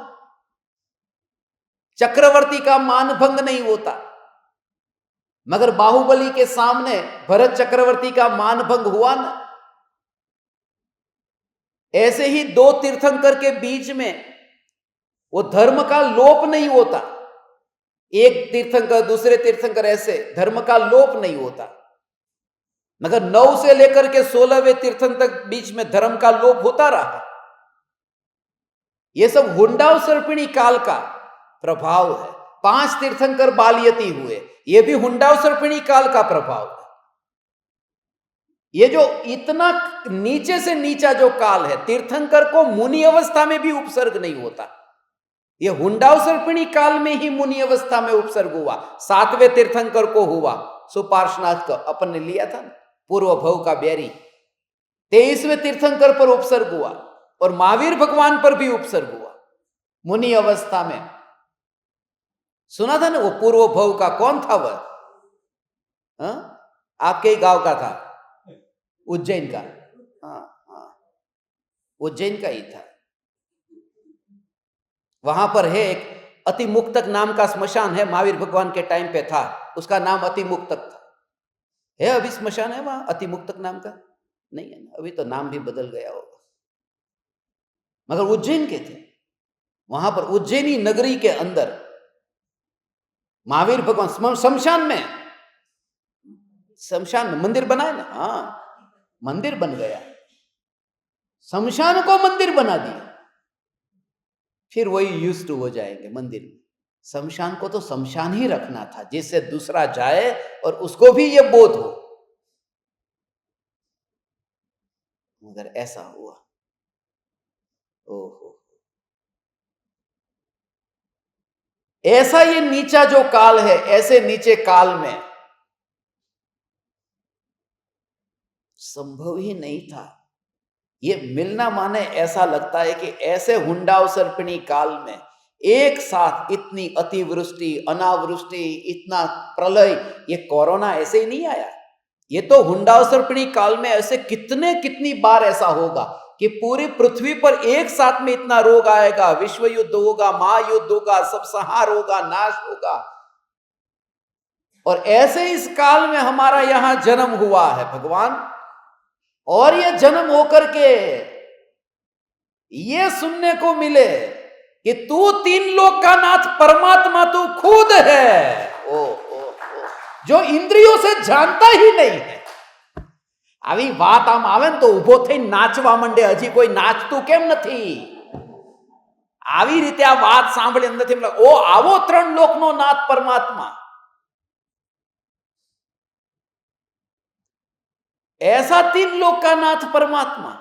चक्रवर्ती का मानभंग नहीं होता, मगर बाहुबली के सामने भरत चक्रवर्ती का मानभंग हुआ ना। ऐसे ही दो तीर्थंकर के बीच में वो धर्म का लोप नहीं होता, एक तीर्थंकर दूसरे तीर्थंकर, ऐसे धर्म का लोप नहीं होता। मगर 9 से लेकर के 16वें तीर्थंकर तक बीच में धर्म का लोप होता रहा। यह सब हुंडावसर्पिणी काल का प्रभाव है। 5 तीर्थंकर बालयती हुए, यह भी हुंडावसर्पिणी काल का प्रभाव है। ये जो इतना नीचे से नीचा जो काल है, तीर्थंकर को मुनि अवस्था में भी उपसर्ग नहीं होता। ये हुंडावसर्पिणी काल में ही मुनि अवस्था में उपसर्ग हुआ। 7वें तीर्थंकर को हुआ, सुपार्श्वनाथ का अपन ने लिया था, पूर्व भव का बैरी। 23वें तीर्थंकर पर उपसर्ग हुआ, और महावीर भगवान पर भी उपसर्ग हुआ मुनि अवस्था में। सुना था ना वो पूर्व भव का कौन था वह? आपके ही गांव का था, उज्जैन का। हाँ, उज्जैन का ही था। वहां पर है एक अति मुक्तक नाम का स्मशान है, महावीर भगवान के टाइम पे था, उसका नाम अति मुक्तक था। है अभी स्मशान है वहां अति मुक्तक नाम का? नहीं है ना, अभी तो नाम भी बदल गया होगा। मगर उज्जैन के थे, वहां पर उज्जैनी नगरी के अंदर महावीर भगवान शमशान में, शमशान में मंदिर बनाए ना। हाँ, मंदिर बन गया, शमशान को मंदिर बना दिया। फिर वही यूज टू हो जाएंगे मंदिर में। शमशान को तो शमशान ही रखना था, जिससे दूसरा जाए और उसको भी ये बोध हो, मगर ऐसा हुआ। ओहो, ऐसा ये नीचा जो काल है, ऐसे नीचे काल में संभव ही नहीं था ये मिलना। माने ऐसा लगता है कि ऐसे हुंडावसर्पिणी काल में एक साथ इतनी अतिवृष्टि, अनावृष्टि, इतना प्रलय, ये कोरोना ऐसे ही नहीं आया। ये तो हुंडासर्पिणी काल में ऐसे कितनी बार ऐसा होगा कि पूरी पृथ्वी पर एक साथ में इतना रोग आएगा, विश्व युद्ध होगा, महायुद्ध होगा, सब संहार होगा, नाश होगा। और ऐसे इस काल में हमारा यहां जन्म हुआ है भगवान, और ये जन्म होकर के ये सुनने को मिले कि तू तीन लोक का नाथ परमात्मा तू खुद है, जो इंद्रियों से जानता ही नहीं है। આવી વાત આમ આવે ને તો ઊભો થઈને નાચવા માંડે, હજી કોઈ નાચતું કેમ નથી? આવી રીતે આ વાત સાંભળી નથી, ઓ આવો ત્રણ લોકનો નાથ પરમાત્મા, ऐसा तीन लोक का नाथ परमात्मा।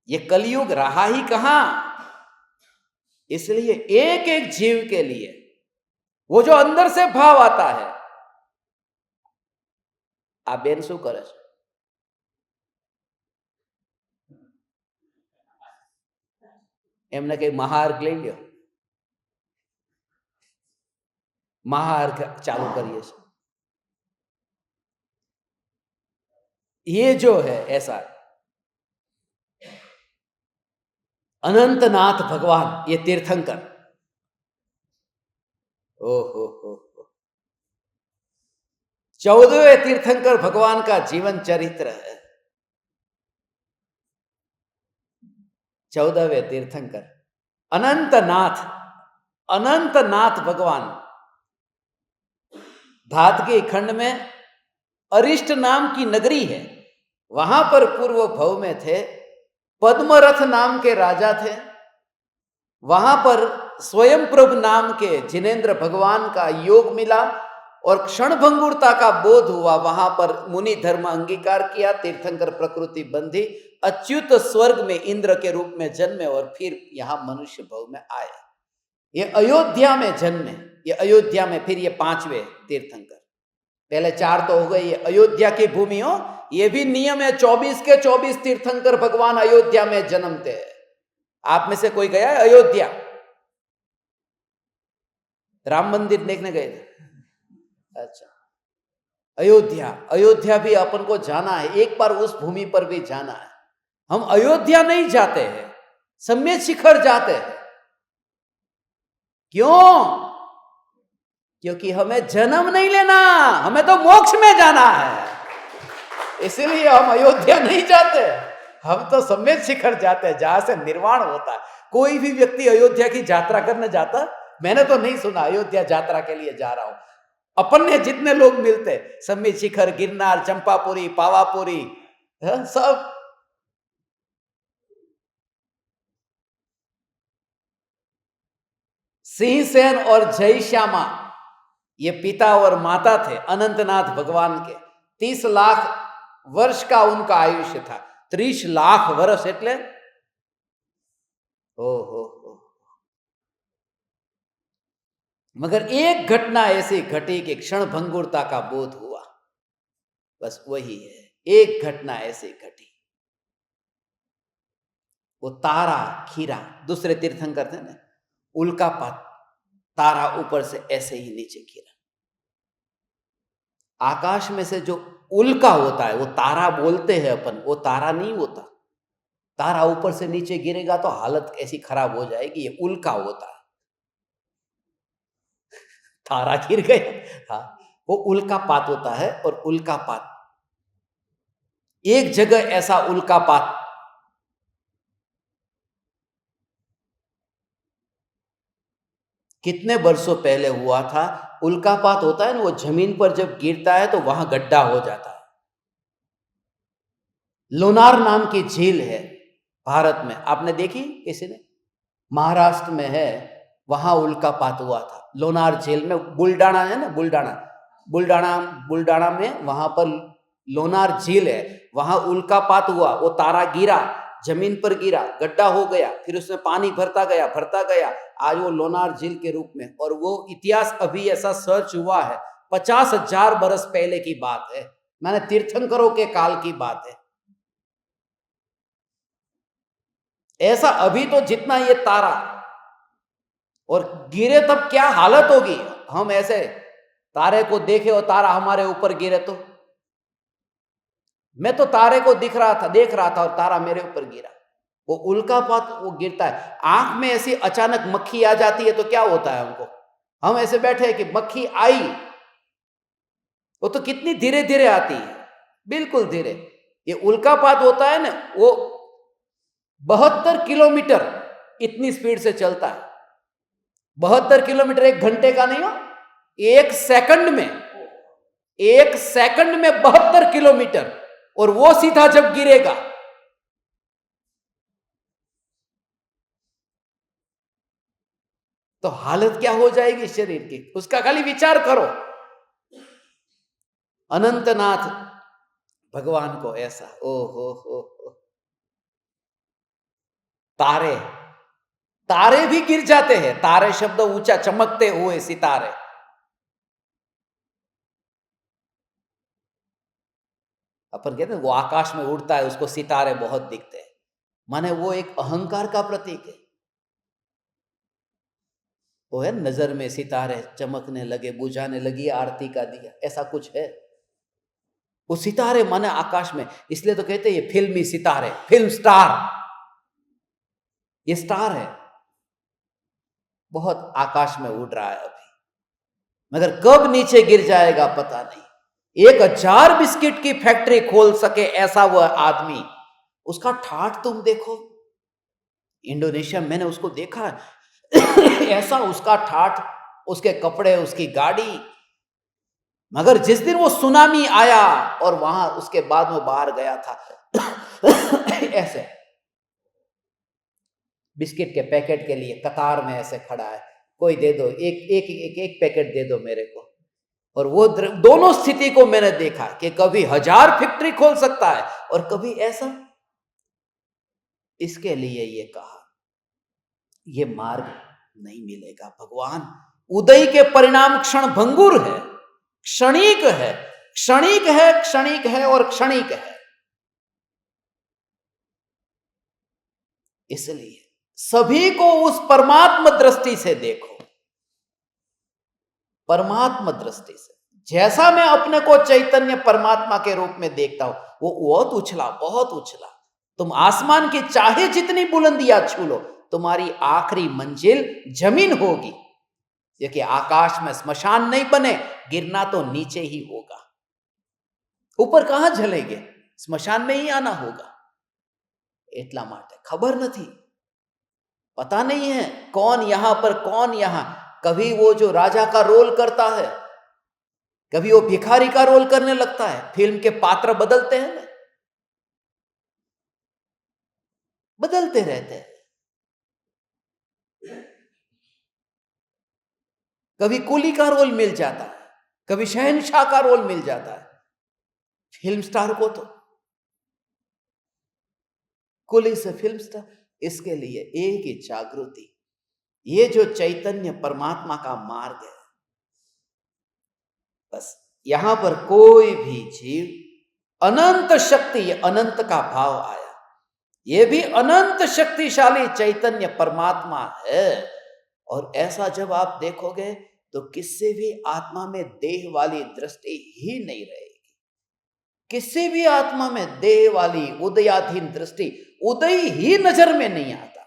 ये कलयुग रहा ही कहां, इसलिए एक एक जीव के लिए वो जो अंदर से भाव आता है। आ बेन शू करे छे? एमने कई महार्घ लई ल्यो, महार्घ चालू करिए छे। ये जो है ऐसा अनंतनाथ भगवान, ये तीर्थंकर, ओहो हो, 14वें तीर्थंकर भगवान का जीवन चरित्र है। 14वें तीर्थंकर अनंतनाथ, अनंतनाथ भगवान। धातकी खंड में अरिष्ट नाम की नगरी है, वहां पर पूर्व भव में थे, पद्मरथ नाम के राजा थे। वहां पर स्वयं प्रभु नाम के जिनेन्द्र भगवान का योग मिला और क्षणभंगुरता का बोध हुआ। वहां पर मुनि धर्म अंगीकार किया, तीर्थंकर प्रकृति बंधी, अच्युत स्वर्ग में इंद्र के रूप में जन्मे और फिर यहां मनुष्य भव में आए। ये अयोध्या में जन्मे, ये अयोध्या में फिर ये 5वें तीर्थंकर। पहले 4 तो हो गए, ये अयोध्या की भूमि हो, ये भी नियम है 24 के 24 तीर्थंकर भगवान अयोध्या में जन्मते हैं। आप में से कोई गया है अयोध्या? राम मंदिर देखने गए थे? अच्छा, अयोध्या, अयोध्या भी अपन को जाना है, एक बार उस भूमि पर भी जाना है। हम अयोध्या नहीं जाते हैं, सम्यक शिखर जाते हैं। क्यों? क्योंकि हमें जन्म नहीं लेना, हमें तो मोक्ष में जाना है, इसलिए हम अयोध्या नहीं जाते, हम तो सम्यक शिखर जाते हैं जहां से निर्वाण होता है। कोई भी व्यक्ति अयोध्या की यात्रा करने जाता, मैंने तो नहीं सुना अयोध्या यात्रा के लिए जा रहा हूं। अपन ने जितने लोग मिलते, सम्यक शिखर, गिरनार, चंपापुरी, पावापुरी, सब सिंहसेन और जय श्यामा, ये पिता और माता थे अनंतनाथ भगवान के। 30 लाख वर्ष का उनका आयुष्य था। 30 लाख वर्ष एटले हो। मगर एक घटना ऐसी घटी कि क्षण भंगुरता का बोध हुआ, बस वही है, एक घटना ऐसी घटी। वो तारा खीरा, दूसरे तीर्थंकर थे ना, उल्कापात, तारा ऊपर से ऐसे ही नीचे गिरा। आकाश में से जो उल्का होता है, वो तारा बोलते हैं अपन, वो तारा नहीं होता। तारा ऊपर से नीचे गिरेगा तो हालत ऐसी खराब हो जाएगी, ये उल्का होता है। तारा गिर गया, हाँ, वो उल्कापात होता है। और उल्कापात, एक जगह ऐसा उल्कापात कितने वर्षों पहले हुआ था। उल्कापात होता है ना, वो जमीन पर जब गिरता है तो वहां गड्ढा हो जाता है। लोनार नाम की झील है भारत में, आपने देखी किसी ने? महाराष्ट्र में है, वहां उल्कापात हुआ था। लोनार झील में, बुलडाना है ना, बुलडाना में वहां पर लोनार झील है, वहां उल्कापात हुआ। वो तारा गिरा, जमीन पर गिरा, गड्ढा हो गया, फिर उसमें पानी भरता गया, आज वो लोनार झील के रूप में। और वो इतिहास अभी ऐसा सर्च हुआ है, 50,000 बरस पहले की बात है, माने तीर्थंकरों के काल की बात है। ऐसा अभी तो जितना ये तारा, और गिरे तब क्या हालत होगी। हम ऐसे तारे को देखे और तारा हमारे ऊपर गिरे तो, मैं तो तारे को देख रहा था और तारा मेरे ऊपर गिरा। वो उल्कापात वो गिरता है, आंख में ऐसी अचानक मक्खी आ जाती है तो क्या होता है हमको, हम ऐसे बैठे हैं कि मक्खी आई, वो तो कितनी धीरे धीरे आती है, बिल्कुल धीरे। ये उल्कापात होता है ना, वो 72 किलोमीटर इतनी स्पीड से चलता है। 72 किलोमीटर 1 घंटे का नहीं हो, 1 सेकंड में, 1 सेकंड में 72 किलोमीटर। और वो सीधा जब गिरेगा तो हालत क्या हो जाएगी शरीर की, उसका खाली विचार करो। अनंतनाथ भगवान को ऐसा, ओ हो, तारे, तारे भी गिर जाते हैं। तारे शब्द ऊंचा, चमकते हुए सितारे। अपन कहते हैं वो आकाश में उड़ता है, उसको सितारे बहुत दिखते हैं, माने वो एक अहंकार का प्रतीक है। वो है नजर में सितारे चमकने लगे, बुझाने लगी आरती का दिया, ऐसा कुछ है। वो सितारे माने आकाश में, इसलिए तो कहते हैं ये फिल्मी सितारे, फिल्म स्टार, ये स्टार है, बहुत आकाश में उड़ रहा है अभी, मगर कब नीचे गिर जाएगा पता नहीं। 1000 बिस्किट की फैक्ट्री खोल सके ऐसा वह आदमी, उसका ठाठ तुम देखो। इंडोनेशिया मैंने उसको देखा ऐसा उसका ठाठ, उसके कपड़े, उसकी गाड़ी। मगर जिस दिन वो सुनामी आया और वहां उसके बाद वो बाहर गया था ऐसे बिस्किट के पैकेट के लिए कतार में ऐसे खड़ा है, कोई दे दो, एक एक एक, एक पैकेट दे दो मेरे को। और वो दोनों स्थिति को मैंने देखा कि कभी 1000 फैक्ट्री खोल सकता है और कभी ऐसा। इसके लिए ये कहा ये मार्ग नहीं मिलेगा। भगवान, उदय के परिणाम क्षण भंगुर है, क्षणिक है, क्षणिक है, क्षणिक है और क्षणिक है। इसलिए सभी को उस परमात्मा दृष्टि से देखो, परमात्मा दृष्टि से। जैसा मैं अपने को चैतन्य परमात्मा के रूप में देखता हूं, वो बहुत उछला, बहुत उछला। तुम आसमान की चाहे जितनी बुलंदियां छू लो, तुम्हारी आखिरी मंजिल जमीन होगी। क्योंकि आकाश में स्मशान नहीं बने, गिरना तो नीचे ही होगा। ऊपर कहां झलेंगे, स्मशान में ही आना होगा। એટલા માટે खबर नहीं, पता नहीं है कौन यहां पर कौन यहां। कभी वो जो राजा का रोल करता है, कभी वो भिखारी का रोल करने लगता है। फिल्म के पात्र बदलते हैं ना, बदलते रहते हैं। कभी कुली का रोल मिल जाता है, कभी शहनशाह का रोल मिल जाता है। फिल्म स्टार को तो कुली से फिल्म स्टार। इसके लिए एक ही जागृति, ये जो चैतन्य परमात्मा का मार्ग है। बस यहां पर कोई भी जीव अनंत शक्ति, ये अनंत का भाव आया, ये भी अनंत शक्तिशाली चैतन्य परमात्मा है। और ऐसा जब आप देखोगे तो किसी भी आत्मा में देह वाली दृष्टि ही नहीं रहेगी। किसी भी आत्मा में देह वाली उदयाधीन दृष्टि, उदय ही नजर में नहीं आता।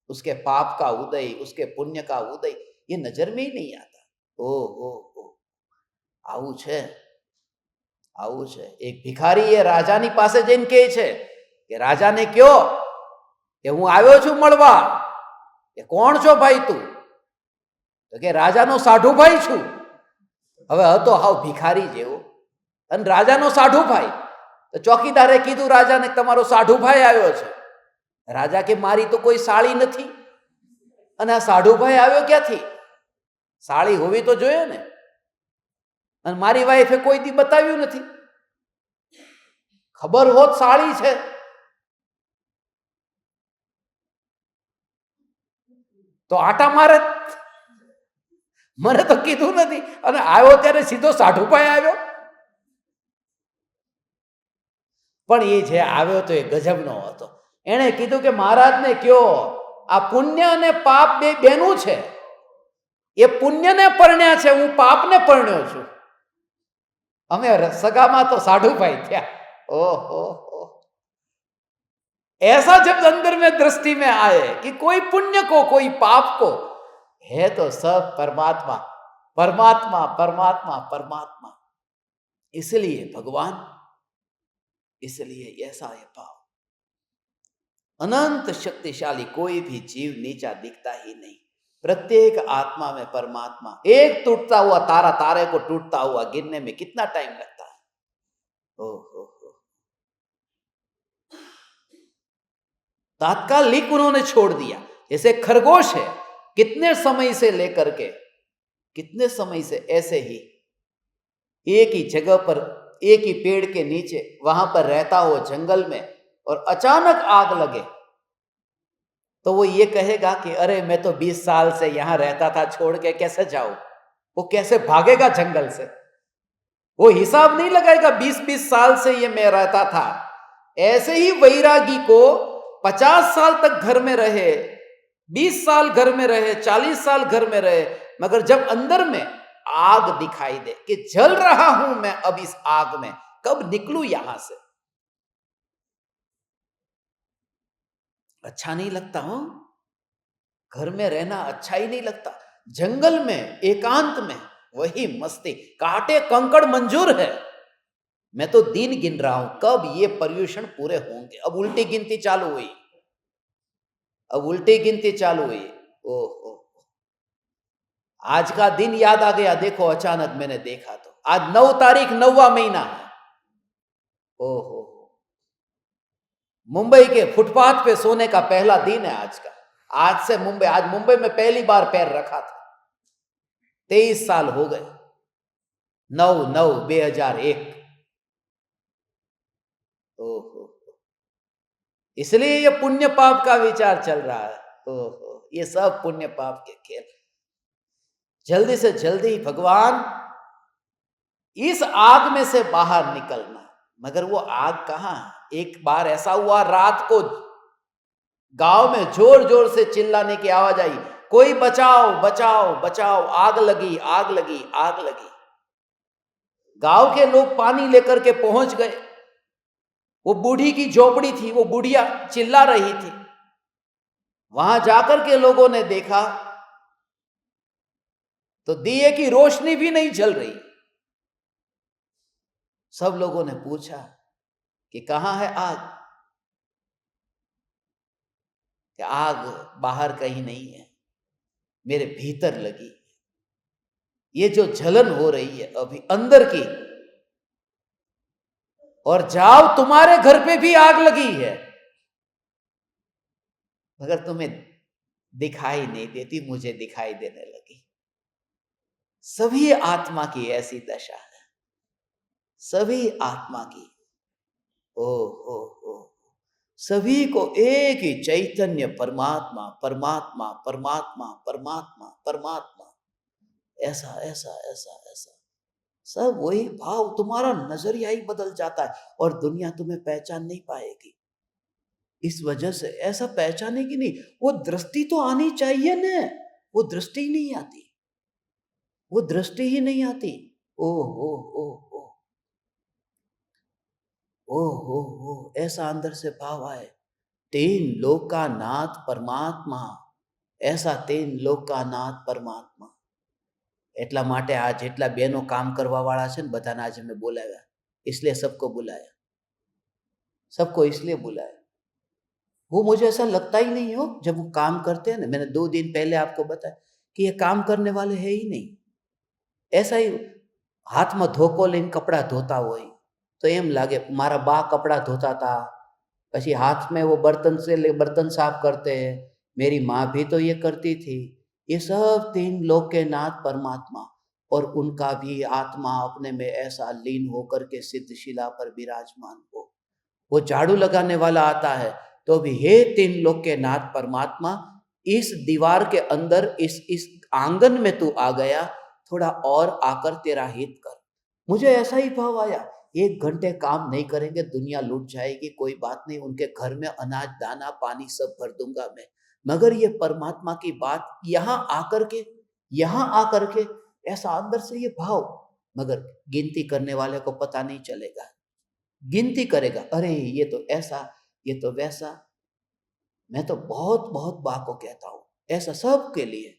उसके पाप का उदय, उसके पुण्य का उदय, ये नजर में ही नहीं आता। ओ આવું છે, આવું છે। એક ભિખારી એ રાજાની પાસે જઈને કહે છે કે રાજાને કયો કે હું આવ્યો છું મળવા। કે કોણ છો ભાઈ તું? તો કે રાજાનો સાઢુ ભાઈ છું। હવે હતો હાવ ભિખારી જેવો અને રાજાનો સાઢુ ભાઈ। તો ચોકીદારે કીધું રાજાને તમારો સાઢુ ભાઈ આવ્યો છે। રાજા કે મારી તો કોઈ સાળી નથી અને આ સાઢુ ભાઈ આવ્યો ક્યાંથી? સાળી હોવી તો જોઈએ ને, અને મારી વાઈફે કોઈ દી બતાવ્યું નથી। ખબર હોત સાળી છે તો આટા મારે, મને તો કીધું નથી અને આવ્યો ત્યારે સીધો સાઢુભાઈ આવ્યો। પણ એ જે આવ્યો તો એ ગજબનો હતો। એણે કીધું કે મહારાજને કયો આ પુણ્ય અને પાપ બે બેનું છે, એ પુણ્યને પરણ્યા છે, હું પાપને પરણ્યો છું. અમે સગામાં તો સાઢુ ભાઈ થયા. ओहो ऐसा जब अंदर में दृष्टि में आए कि कोई पुण्य को कोई पाप को, है तो सब परमात्मा परमात्मा परमात्मा परमात्मा. इसलिए भगवान, इसलिए ऐसा है भाव. अनंत शक्तिशाली, कोई भी जीव नीचा दिखता ही नहीं. प्रत्येक आत्मा में परमात्मा. एक टूटता हुआ तारा तारे को टूटता हुआ गिनने में कितना टाइम लगता है. ओहो, तात्कालिक उन्होंने छोड़ दिया. जैसे खरगोश है, कितने समय से लेकर के कितने समय से ऐसे ही एक ही जगह पर, एक ही पेड़ के नीचे वहां पर रहता हो जंगल में, और अचानक आग लगे तो वो ये कहेगा कि अरे मैं तो 20 साल से यहां रहता था, छोड़ के कैसे जाऊं. वो कैसे भागेगा जंगल से. वो हिसाब नहीं लगाएगा 20-20 साल से ये मैं रहता था. ऐसे ही वैरागी को 50 साल तक घर में रहे, 20 साल घर में रहे, 40 साल घर में रहे, मगर जब अंदर में आग दिखाई दे कि जल रहा हूं मैं अब इस आग में, कब निकलूं यहां से. अच्छा नहीं लगता हो. घर में रहना अच्छा ही नहीं लगता. जंगल में एकांत में वही मस्ती. कांटे कंकड़ मंजूर है. मैं तो दिन गिन रहा हूं कब ये पर्यूषण पूरे होंगे. अब उल्टी गिनती चालू हुई, अब उल्टी गिनती चालू हुई. ओहो, आज का दिन याद आ गया. देखो अचानक मैंने देखा तो आज 9 तारीख 9वां महीना है. ओहो, मुंबई के फुटपाथ पे सोने का पहला दिन है आज का. आज से मुंबई, आज मुंबई में पहली बार पैर रखा था. 23 साल हो गए. 9/9/2001. ओहो, इसलिए ये पुण्य पाप का विचार चल रहा है. ओहो, ये सब पुण्य पाप के खेल. जल्दी से जल्दी भगवान इस आग में से बाहर निकलना. मगर वो आग कहां. एक बार ऐसा हुआ, रात को गांव में जोर जोर से चिल्लाने की आवाज आई, कोई बचाओ बचाओ बचाओ, आग लगी आग लगी आग लगी. गांव के लोग पानी लेकर के पहुंच गए. वो बूढ़ी की झोपड़ी थी, वो बुढ़िया चिल्ला रही थी. वहां जाकर के लोगों ने देखा तो दिए की रोशनी भी नहीं जल रही. सब लोगों ने पूछा कि कहां है आग. कि आग बाहर कहीं नहीं है, मेरे भीतर लगी. ये जो जलन हो रही है अभी अंदर की, और जाओ तुम्हारे घर पे भी आग लगी है, मगर तुम्हें दिखाई नहीं देती, मुझे दिखाई देने लगी. सभी आत्मा की ऐसी दशा है, सभी आत्मा की. ओ सभी को एक ही चैतन्य परमात्मा परमात्मा परमात्मा परमात्मा परमात्मा, ऐसा ऐसा ऐसा ऐसा सब वही भाव. तुम्हारा नजरिया ही बदल जाता है और दुनिया तुम्हें पहचान नहीं पाएगी. इस वजह से ऐसा पहचाने की नहीं, वो दृष्टि तो आनी चाहिए ना. वो दृष्टि ही नहीं आती, वो दृष्टि ही नहीं आती. ओ हो ओ हो ओ हो, ऐसा अंदर से भाव आए. 3 लोक का नाथ परमात्मा, ऐसा 3 लोक का नाथ परमात्मा. એટલા માટે આ જેટલા બેનો કામ કરવા વાળા છે ને બધાને આજે મેં બોલાવ્યા. इसलिए सबको बुलाया, सबको इसलिए बुलाया. वो मुझे ऐसा लगता ही नहीं हो जब वो काम करते हैं ना. मैंने 2 दिन पहले आपको बताया कि ये काम करने वाले है ही नहीं. ऐसा ही हाथ में धोको लઈને कपड़ा धोता હોય तो एम लागे मारा बा कपड़ा धोता था, પછી हाथ में वो बर्तन से बर्तन साफ करते हैं, मेरी माँ भी तो ये करती थी. ये सब 3 लोक के नाथ परमात्मा, और उनका भी आत्मा अपने में ऐसा लीन होकर के सिद्धशिला पर विराजमान हो. वो झाड़ू लगाने वाला आता है तो भी हे 3 लोक के नाथ परमात्मा, इस दीवार के अंदर इस आंगन में तू आ गया, थोड़ा और आकर तेरा हित कर. मुझे ऐसा ही भाव आया. 1 घंटे काम नहीं करेंगे दुनिया लूट जाएगी, कोई बात नहीं, उनके घर में अनाज दाना पानी सब भर दूंगा मैं। मगर ये परमात्मा की बात यहाँ आकर के ऐसा अंदर से ये भाव, मगर गिनती करने वाले को पता नहीं चलेगा। गिनती करेगा, अरे ये तो ऐसा, ये तो वैसा। मैं तो बहुत बहुत बार को कहता हूं, ऐसा सबके लिए,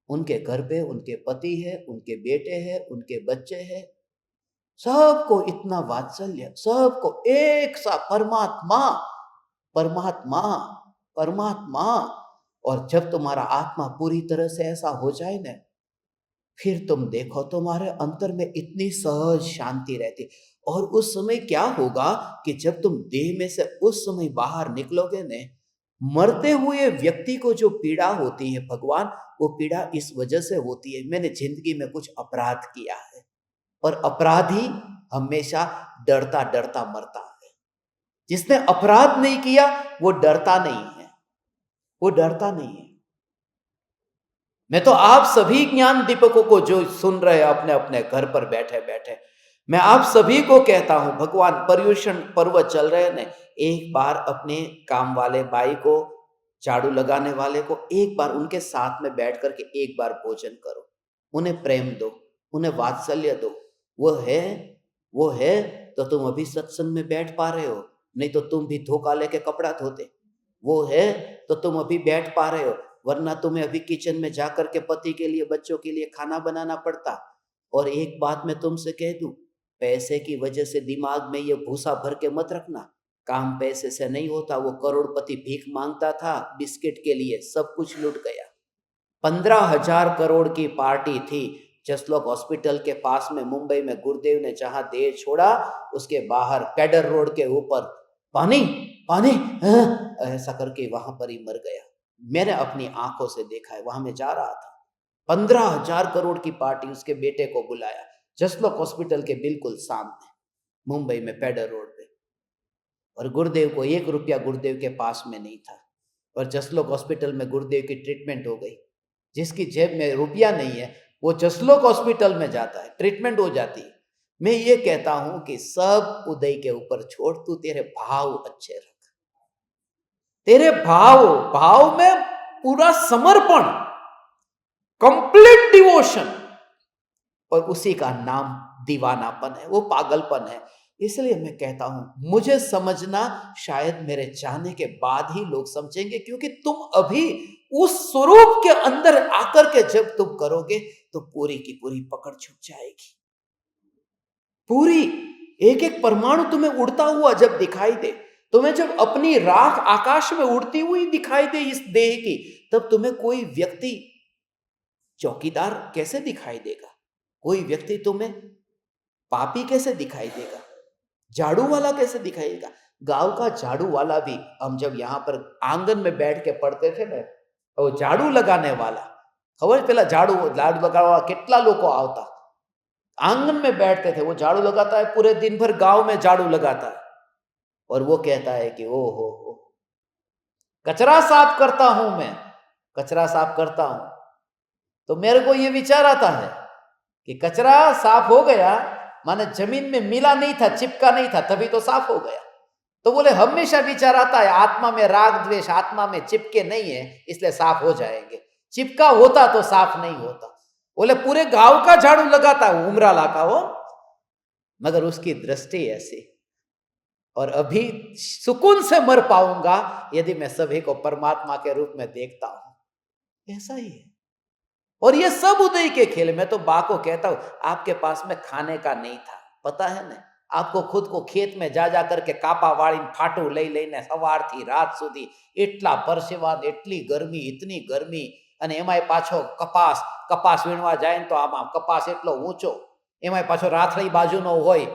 उनके घर पे उनके पति है, उनके बेटे हैं, उनके बच्चे हैं, सबको इतना वात्सल्य, सबको एक सा परमात्मा परमात्मा परमात्मा। और जब तुम्हारा आत्मा पूरी तरह से ऐसा हो जाए ना, फिर तुम देखो तुम्हारे अंतर में इतनी सहज शांति रहती। और उस समय क्या होगा कि जब तुम देह में से उस समय बाहर निकलोगे ने, मरते हुए व्यक्ति को जो पीड़ा होती है भगवान, वो पीड़ा इस वजह से होती है, मैंने जिंदगी में कुछ अपराध किया है। और अपराधी हमेशा डरता डरता मरता है। जिसने अपराध नहीं किया वो डरता नहीं है, वो डरता नहीं है। मैं तो आप सभी ज्ञान दीपकों को जो सुन रहे हैं अपने अपने घर पर बैठे बैठे, मैं आप सभी को कहता हूं, भगवान पर्युषण पर्व चल रहे हैं, एक बार अपने काम वाले भाई को, झाड़ू लगाने वाले को, एक बार उनके साथ में बैठ करके एक बार भोजन करो, उन्हें प्रेम दो, उन्हें वात्सल्य दो। वो है तो तुम अभी सत्संग में बैठ पा रहे हो, नहीं तो तुम भी धोखा लेके कपड़ा धोते। वो है तो तुम अभी बैठ पा रहे हो, वरना तुम्हें अभी किचन में जाकर के पति के लिए बच्चों के लिए खाना बनाना पड़ता। और एक बात मैं तुमसे कह दूं, पैसे की वजह से दिमाग में ये भूसा भर के मत रखना, काम पैसे से नहीं होता। वो करोड़पति भीख मांगता था बिस्किट के लिए, सब कुछ लूट गया। 15,000 करोड़ की पार्टी थी जसलोक हॉस्पिटल के पास में मुंबई में। गुरुदेव ने जहां देह छोड़ा उसके बाहर पेडर रोड के ऊपर पानी पानी ऐसा करके वहां पर ही मर गया। मैंने अपनी आंखों से देखा है, वहां मैं जा रहा था। 15,000 करोड़ की पार्टी, उसके बेटे को बुलाया जसलोक हॉस्पिटल के बिल्कुल सामने मुंबई में पेडर रोड पे। और गुरुदेव को 1 रुपया गुरुदेव के पास में नहीं था। और जसलोक हॉस्पिटल में गुरुदेव की ट्रीटमेंट हो गई। जिसकी जेब में रुपया नहीं है वो जसलोक हॉस्पिटल में जाता है, ट्रीटमेंट हो जाती है। मैं ये कहता हूं कि सब उदय के ऊपर छोड़, तू तेरे भाव अच्छे रख, तेरे भाव में पूरा समर्पण, कंप्लीट डिवोशन, और उसी का नाम दीवानापन है, वो पागलपन है। इसलिए मैं कहता हूं, मुझे समझना शायद मेरे जाने के बाद ही लोग समझेंगे, क्योंकि तुम अभी उस स्वरूप के अंदर आकर के जब तुम करोगे तो पूरी की पूरी पकड़ छूट जाएगी। पूरी एक एक परमाणु तुम्हें उड़ता हुआ जब दिखाई दे, तुम्हें जब अपनी राख आकाश में उड़ती हुई दिखाई दे इस देह की, तब तुम्हें कोई व्यक्ति चौकीदार कैसे दिखाई देगा? कोई व्यक्ति तुम्हें पापी कैसे दिखाई देगा? झाड़ू वाला कैसे दिखाई देगा? गांव का झाड़ू वाला भी, हम जब यहाँ पर आंगन में बैठ के पढ़ते थे ना, तो झाड़ू लगाने वाला, खबर पेला झाड़ू लगावा कितना लोगों आवता, आंगन में बैठते थे। वो झाड़ू लगाता है, पूरे दिन भर गांव में झाड़ू लगाता है, और वो कहता है कि ओ हो कचरा साफ करता हूं मैं, कचरा साफ करता हूं। तो मेरे को ये विचार आता है कि कचरा साफ हो गया, माने जमीन में मिला नहीं था, चिपका नहीं था, तभी तो साफ हो गया। तो बोले हमेशा विचार आता है आत्मा में राग द्वेष आत्मा में चिपके नहीं है, इसलिए साफ हो जाएंगे। चिपका होता तो साफ नहीं होता। बोले पूरे गांव का झाड़ू लगाता है, उमरा लाका हो, मगर उसकी दृष्टि ऐसी। और अभी सुकून से मर पाऊंगा यदि मैं सभी को परमात्मा के रूप में देखता हूं, ऐसा ही है। और ये सब उदय के खेल। मैं तो बा को कहता हूं, आपके पास में खाने का नहीं था, पता है ना, आपको खुद को खेत में जा करके कापा वाड़ी फाटू लई लઈને सवार थी रात સુધી એટલા પરસેવા, એટલી ગરમી, इतनी गर्मी, અને એમાંય પાછો કપાસ વીણવા જાય ને તો આમાં કપાસ એટલો ઊંચો, એમાંય પાછો રાથળી બાજુનો હોય,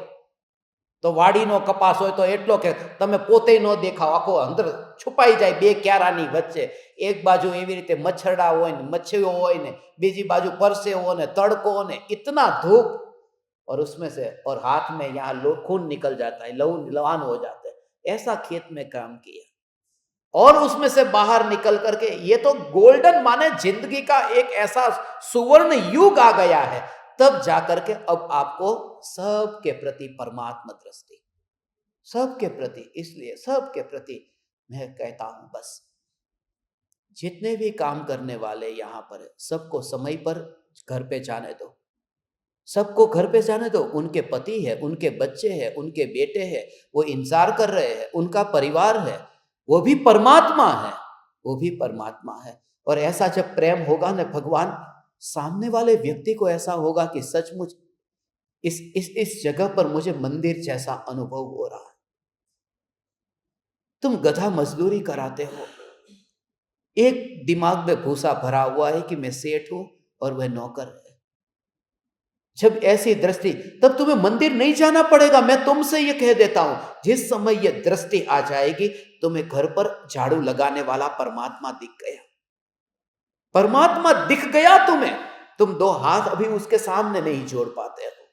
તો વાડીનો કપાસ હોય તો એટલો કે તમે પોતે ન દેખાવ, આખો અંદર છુપાઈ જાય બે ક્યારાની વચ્ચે। એક બાજુ એવી રીતે મચ્છરડા હોય ને, મચ્છીઓ હોય ને, બીજી बाजू परसेवो ने, तड़को ने, इतना धूप, और उसमें से और हाथ में यहाँ खून निकल जाता है, लहू लवान हो जाते हैं। ऐसा खेत में काम किया और उसमें से बाहर निकल करके, ये तो गोल्डन माने जिंदगी का एक ऐसा सुवर्ण युग आ गया है। तब जाकर के अब आपको सबके प्रति परमात्मा दृष्टि, सबके प्रति। इसलिए सबके प्रति मैं कहता हूं, बस जितने भी काम करने वाले यहां पर है, सबको समय पर घर पे जाने दो, सबको घर पे जाने दो। उनके पति है, उनके बच्चे हैं, उनके बेटे हैं, वो इंतजार कर रहे हैं, उनका परिवार है, वो भी परमात्मा है, वो भी परमात्मा है। और ऐसा जब प्रेम होगा ना भगवान, सामने वाले व्यक्ति को ऐसा होगा कि सचमुच इस जगह पर मुझे मंदिर जैसा अनुभव हो रहा है। तुम गधा मजदूरी कराते हो, एक दिमाग में भूसा भरा हुआ है कि मैं सेठ हूं और वह नौकर है। जब ऐसी दृष्टि, तब तुम्हें मंदिर नहीं जाना पड़ेगा। मैं तुमसे यह कह देता हूं, जिस समय यह दृष्टि आ जाएगी, तुम्हें घर पर झाड़ू लगाने वाला परमात्मा दिख गया, परमात्मा दिख गया तुम्हें। तुम दो हाथ अभी उसके सामने नहीं जोड़ पाते हो,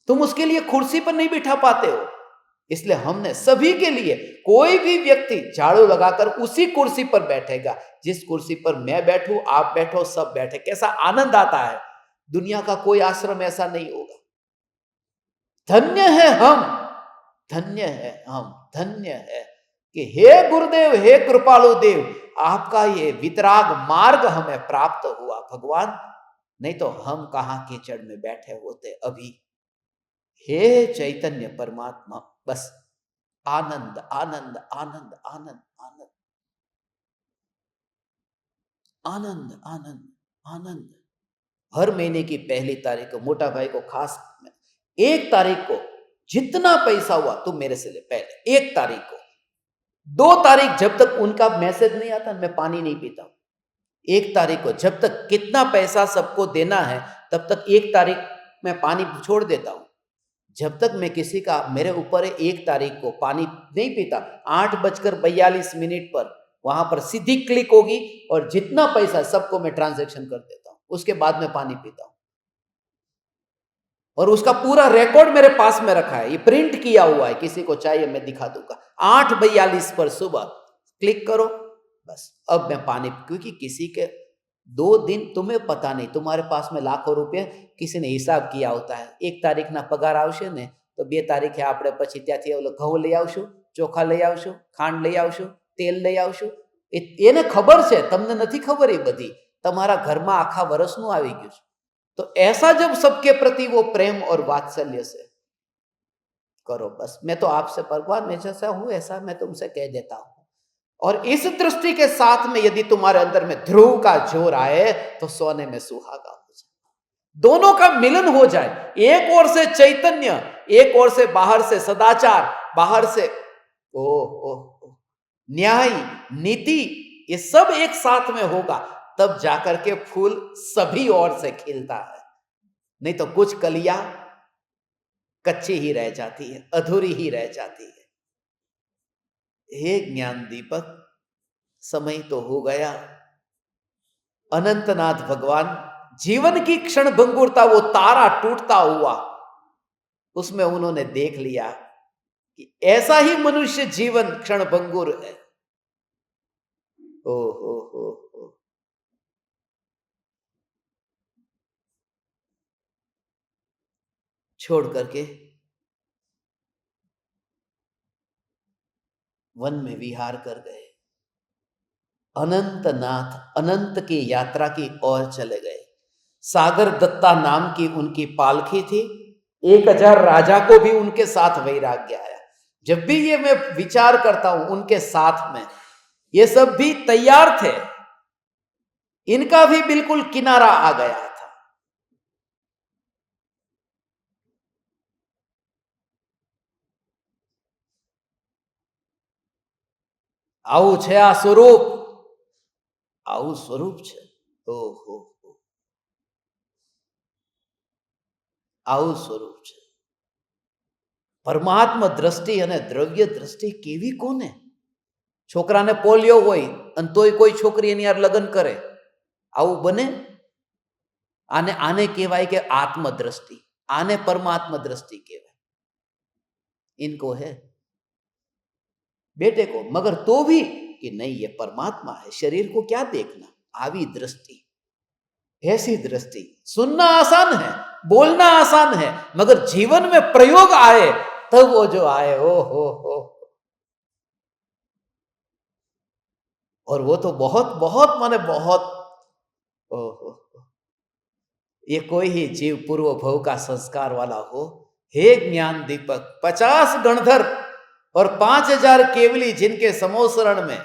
तुम उसके लिए कुर्सी पर नहीं बिठा पाते हो। इसलिए हमने सभी के लिए, कोई भी व्यक्ति झाड़ू लगाकर उसी कुर्सी पर बैठेगा जिस कुर्सी पर मैं बैठूं, आप बैठो, सब बैठे, कैसा आनंद आता है। दुनिया का कोई आश्रम ऐसा नहीं होगा। धन्य है हम, धन्य है हम, धन्य है कि हे गुरुदेव, हे कृपालु देव, आपका ये वितराग मार्ग हमें प्राप्त हुआ भगवान, नहीं तो हम कहां कीचड़ में बैठे होते अभी। हे चैतन्य परमात्मा, बस आनंद आनंद आनंद आनंद आनंद आनंद आनंद आनंद। हर महीने की पहली तारीख को मोटा भाई को खास, 1 तारीख को जितना पैसा हुआ तुम मेरे से ले, पहले 1 तारीख को। 2 तारीख जब तक उनका मैसेज नहीं आता मैं पानी नहीं पीता हूं। 1 तारीख को जब तक कितना पैसा सबको देना है तब तक 1 तारीख मैं पानी छोड़ देता हूं। जब तक मैं किसी का, मेरे ऊपर 1 तारीख को पानी नहीं पीता, 8:42 पर वहां पर सीधी क्लिक होगी और जितना पैसा सबको मैं ट्रांजैक्शन कर देता हूं, उसके बाद में पानी पीता हूं। और उसका पूरा रिकॉर्ड मेरे पास में रखा है, ये प्रिंट किया हुआ है, किसी को चाहिए मैं दिखा दूंगा। 8:42 पर सुबह क्लिक करो, बस अब मैं पानी, क्योंकि किसी के 2 दिन तुम्हें पता नहीं, तुम्हारे पास में लाखों रुपये किसी ने हिसाब किया होता है। 1 तारीख ना पगार आवશે ને તો 2 તારીખે આપણે પછી ત્યાંથી ઓલો ઘઉં લઈ આવશું, ચોખા લઈ આવશું, ખાંડ લઈ આવશું, તેલ લઈ આવશું। એને ખબર છે, તમને નથી ખબર એ બધી, તમારા ઘરમાં આખા વર્ષનું આવી ગયું છે। तो ऐसा जब सबके प्रति वो प्रेम और वात्सल्य से करो, बस मैं तो आपसे भगवान, मैं जैसा हूं ऐसा मैं तुमसे कह देता हूं। और इस दृष्टि के साथ में यदि तुम्हारे अंदर में ध्रुव का जोर आए तो सोने में सुहागा हो जाए, दोनों का मिलन हो जाए। एक ओर से चैतन्य, एक ओर से बाहर से सदाचार, बाहर से न्याय, नीति, ये सब एक साथ में होगा, तब जाकर के फूल सभी ओर से खिलता है। नहीं तो कुछ कलियां कच्ची ही रह जाती है, अधूरी ही रह जाती है। हे ज्ञान दीपक, समय तो हो गया। अनंतनाथ भगवान, जीवन की क्षण भंगुरता, वो तारा टूटता हुआ, उसमें उन्होंने देख लिया कि ऐसा ही मनुष्य जीवन क्षण भंगुर है। ओ हो छोड़ करके वन में विहार कर गए, अनंतनाथ अनंत की यात्रा की ओर चले गए। सागर दत्ता नाम की उनकी पालकी थी, 1000 राजा को भी उनके साथ वैराग्य आया। जब भी ये मैं विचार करता हूं उनके साथ में, ये सब भी तैयार थे, इनका भी बिल्कुल किनारा आ गया था। આવું છે આ સ્વરૂપ, આવું સ્વરૂપ છે। ઓહો, આવું સ્વરૂપ છે। પરમાત્મા દ્રષ્ટિ અને દ્રવ્ય દ્રષ્ટિ કેવી કોને? છોકરાને પોલિયો હોય અને તોય કોઈ છોકરી એની યાર લગ્ન કરે, આવું બને? આને આને કહેવાય કે આત્મદ્રષ્ટિ, आने परमात्मा दृष्टि कहवाय। इनको है बेटे को, मगर तो भी कि नहीं ये परमात्मा है, शरीर को क्या देखना, आवी दृष्टि। ऐसी दृष्टि। सुनना आसान है, बोलना आसान है, मगर जीवन में प्रयोग आए तब वो जो आए, ओ हो। और वो तो बहुत बहुत माने बहुत, ओ हो। ये कोई ही जीव पूर्व भव का संस्कार वाला हो, हे ज्ञान दीपक 50 गणधर और 5000 केवली जिनके समोसरण में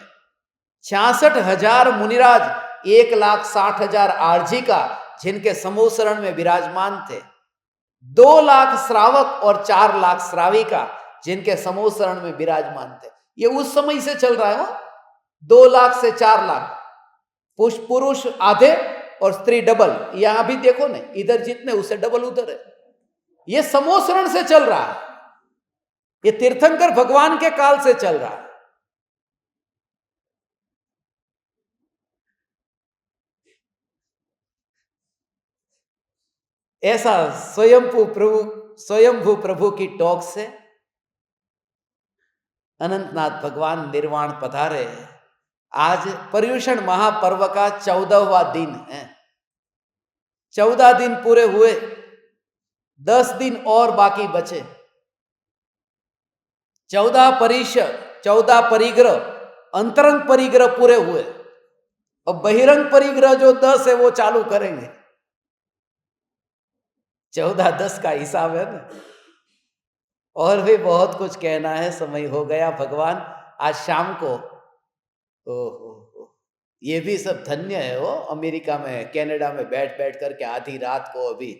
66,000 मुनिराज, 1,60,000 आर्जिका जिनके समोसरण में विराजमान थे, 2 लाख श्रावक और 4 लाख श्राविका जिनके समोसरण में विराजमान थे। ये उस समय से चल रहा है, 2 लाख से 4 लाख, पुरुष आधे और स्त्री डबल। यहां भी देखो ना, इधर जितने उससे डबल उधर है। ये समोसरण से चल रहा है, ये तीर्थंकर भगवान के काल से चल रहा है। ऐसा स्वयंभू प्रभु की टोक से अनंतनाथ भगवान निर्वाण पधारे। आज पर्युषण महापर्व का 14वां दिन है। 14 दिन पूरे हुए, 10 दिन और बाकी बचे। 14 परिग्रह, अंतरंग परिग्रह पूरे हुए। और बहिरंग परिग्रह जो 10 है वो चालू करेंगे। 14-10 का हिसाब है ना। और भी बहुत कुछ कहना है, समय हो गया। भगवान आज शाम को, ओहो, ये भी सब धन्य है। वो अमेरिका में, कनाडा में बैठ करके आधी रात को अभी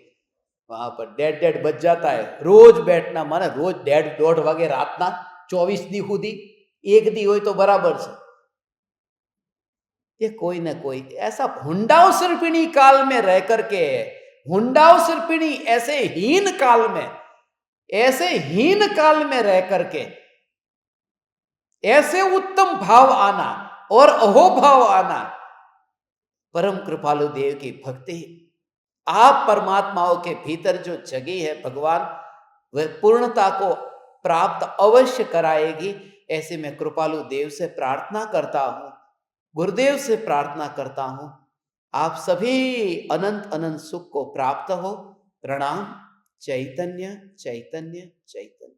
वहां पर 1:30 बज जाता है। रोज बैठना माने रोज 1:30-1:30 वागे रातना 24 दी खुदी, एक दी हो तो बराबर से। ये कोई ना कोई ऐसा हुंडाव सिरपिणी काल में रह करके, हुंडाव सिरपिणी ऐसे हीन काल में रह करके ऐसे उत्तम भाव आना और अहोभाव आना, परम कृपालु देव की भक्ति। आप परमात्माओं के भीतर जो जगी है भगवान, वह पूर्णता को प्राप्त अवश्य कराएगी। ऐसे मैं कृपालु देव से प्रार्थना करता हूं, गुरुदेव से प्रार्थना करता हूं, आप सभी अनंत अनंत सुख को प्राप्त हो। प्रणाम। चैतन्य चैतन्य चैतन्य।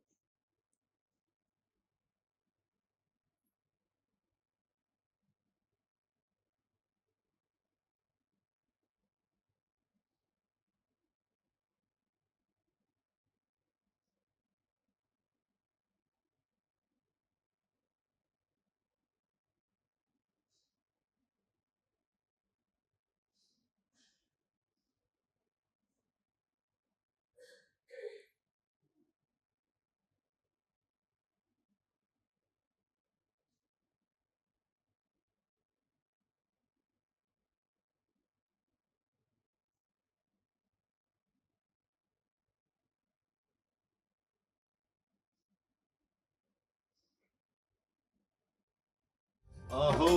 अहो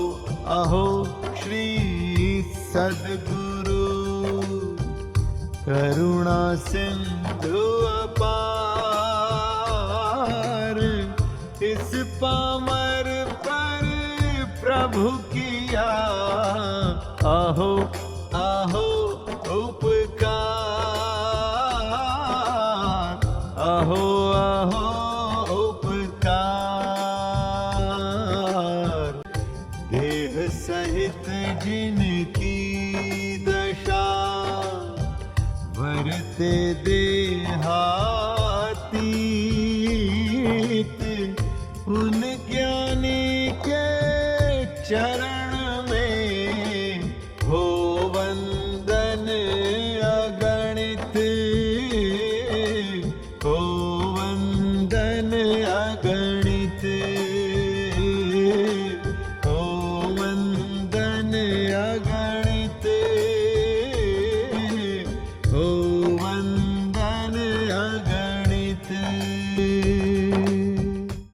अहो श्री सद्गुरु करुणा सिंधु अपार, इस पामर पर प्रभु किया अहो अहो उपकार, अहो अहो सहित जिनकी दशा वरते देहातीत, उन ज्ञानी के चरण में हो वंदन अगणित, हो वंदन अगणित।